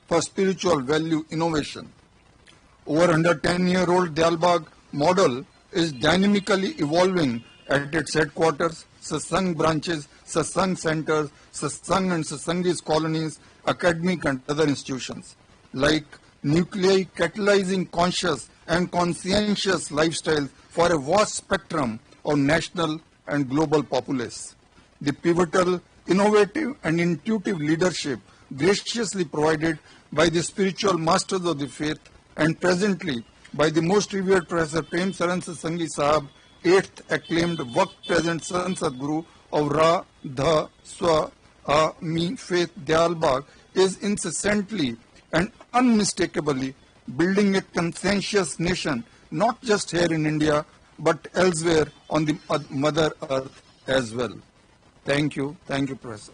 for spiritual value innovation. Over 110-year-old Dalbag model is dynamically evolving at its headquarters, satsang branches, satsang centers, satsang and satsangis colonies, academic and other institutions, like nuclei catalyzing conscious and conscientious lifestyles for a vast spectrum of national and global populace. The pivotal, innovative and intuitive leadership graciously provided by the spiritual masters of the faith and presently by the most revered Professor Prem Saran Satsangi Sahab, 8th acclaimed Vakt present San Sadguru of Ra, Dha, Swa, A, Mi, Faith, Dalbag is incessantly and unmistakably building a conscientious nation, not just here in India, but elsewhere on the Mother Earth as well. Thank you, Professor.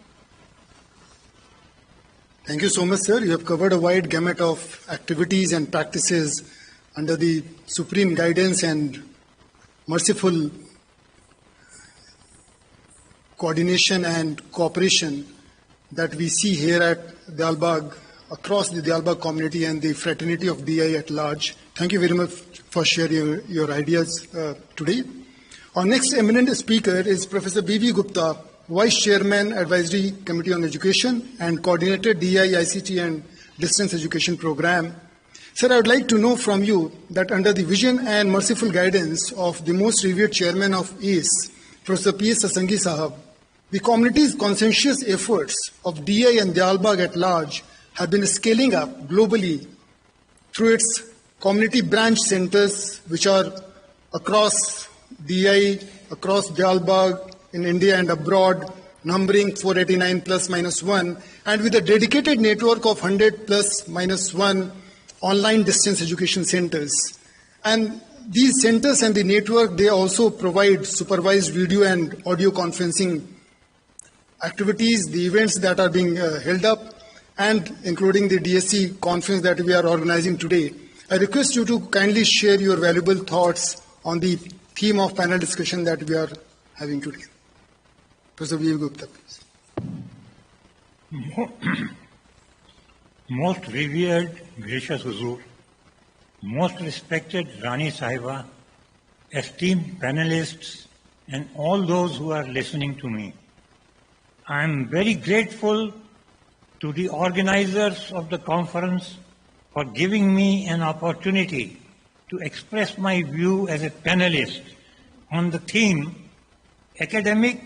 Thank you so much, sir. You have covered a wide gamut of activities and practices under the supreme guidance and merciful coordination and cooperation that we see here at Dalbag, across the Dalbag community and the fraternity of DI at large. Thank you very much for sharing your ideas today. Our next eminent speaker is Professor B.V. Gupta, Vice Chairman, Advisory Committee on Education and Coordinator DI, ICT and Distance Education Program. Sir, I would like to know from you that under the vision and merciful guidance of the most revered Chairman of ACE, Professor P.S. Satsangi Sahab, the community's conscientious efforts of DI and Dalbag at large have been scaling up globally through its community branch centers, which are across DI, across Dalbag, in India and abroad, numbering 489 plus minus 1, and with a dedicated network of 100 plus minus 1 online distance education centers. And these centers and the network, they also provide supervised video and audio conferencing activities, the events that are being held up, and including the DSC conference that we are organizing today. I request you to kindly share your valuable thoughts on the theme of panel discussion that we are having today. Professor V. Gupta, please. Most revered, gracious Huzur, most respected Rani Sahiba, esteemed panelists, and all those who are listening to me. I am very grateful to the organizers of the conference for giving me an opportunity to express my view as a panelist on the theme Academic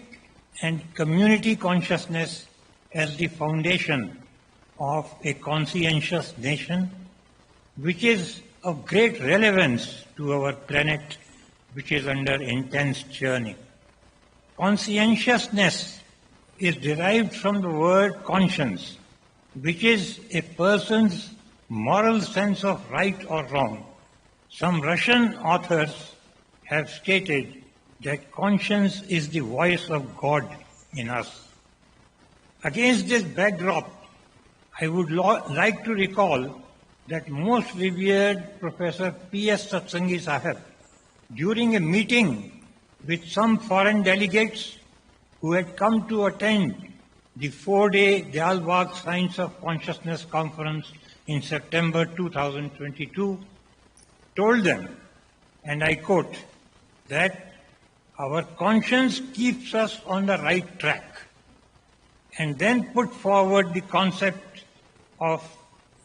and Community Consciousness as the Foundation of a Conscientious Nation, which is of great relevance to our planet, which is under intense journey. Conscientiousness is derived from the word conscience, which is a person's moral sense of right or wrong. Some Russian authors have stated that conscience is the voice of God in us. Against this backdrop, I would like to recall that most revered Professor P.S. Satsangi Sahib, during a meeting with some foreign delegates who had come to attend the 4-day Diyalbagh Science of Consciousness Conference in September 2022, told them, and I quote, that our conscience keeps us on the right track, and then put forward the concept of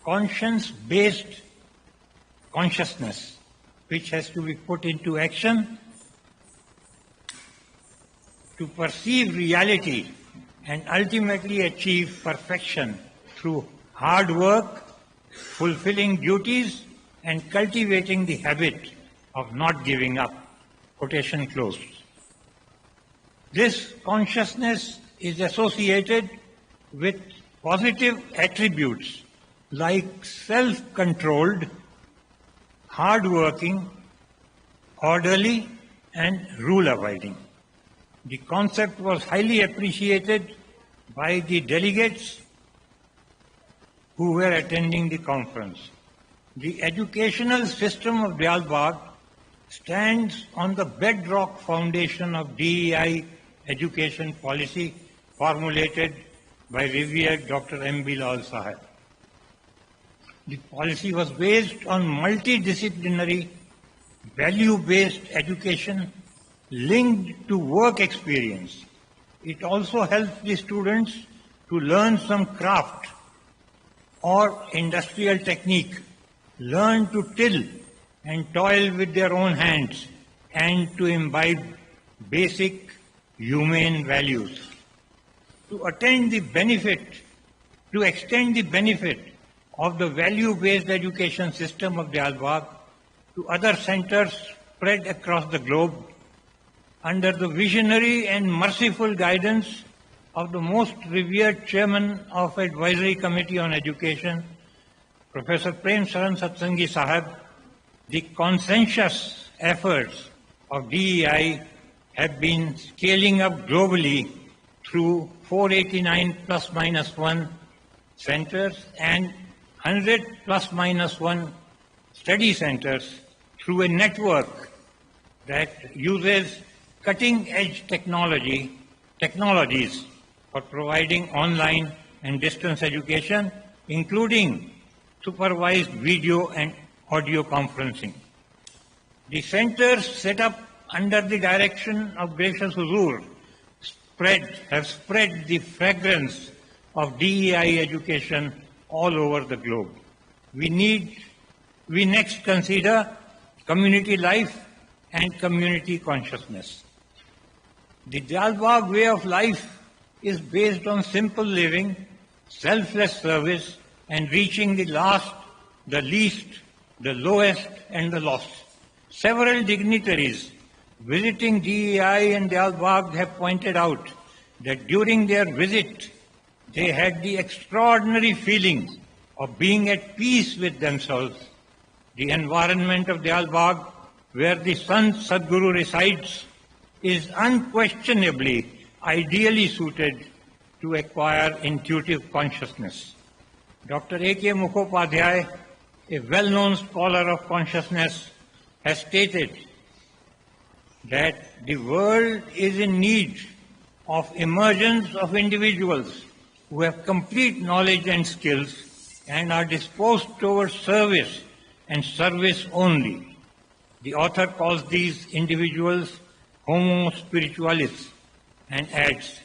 conscience-based consciousness, which has to be put into action to perceive reality and ultimately achieve perfection through hard work, fulfilling duties, and cultivating the habit of not giving up. Quotation closed. This consciousness is associated with positive attributes like self-controlled, hard-working, orderly, and rule-abiding. The concept was highly appreciated by the delegates who were attending the conference. The educational system of Diyalbagh stands on the bedrock foundation of DEI education policy formulated by revered Dr. M.B. Lal Sahib. The policy was based on multidisciplinary, value-based education linked to work experience. It also helps the students to learn some craft or industrial technique, learn to till and toil with their own hands, and to imbibe basic humane values. To extend the benefit of the value-based education system of Diyalbagh to other centers spread across the globe, under the visionary and merciful guidance of the most revered chairman of Advisory Committee on Education, Professor Prem Saran Satsangi Sahib, the conscientious efforts of DEI have been scaling up globally through 489 ±1 centers and 100 ±1 study centers through a network that uses cutting-edge technologies for providing online and distance education, including supervised video and audio conferencing. The centers set up under the direction of Gracious Huzur have spread the fragrance of DEI education all over the globe. We next consider community life and community consciousness. The Diyalbagh way of life is based on simple living, selfless service, and reaching the last, the least, the lowest, and the lost. Several dignitaries visiting DEI and Diyalbagh have pointed out that during their visit, they had the extraordinary feeling of being at peace with themselves. The environment of Diyalbagh, where the Sant Sadguru resides, is unquestionably ideally suited to acquire intuitive consciousness. Dr. A.K. Mukhopadhyay, a well-known scholar of consciousness, has stated that the world is in need of emergence of individuals who have complete knowledge and skills and are disposed towards service and service only. The author calls these individuals Homo spiritualis and adds,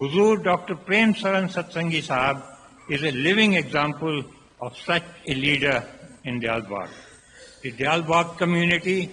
Huzur Dr. Prem Saran Satsangi Sahib is a living example of such a leader in Diyalbagh. The Diyalbagh community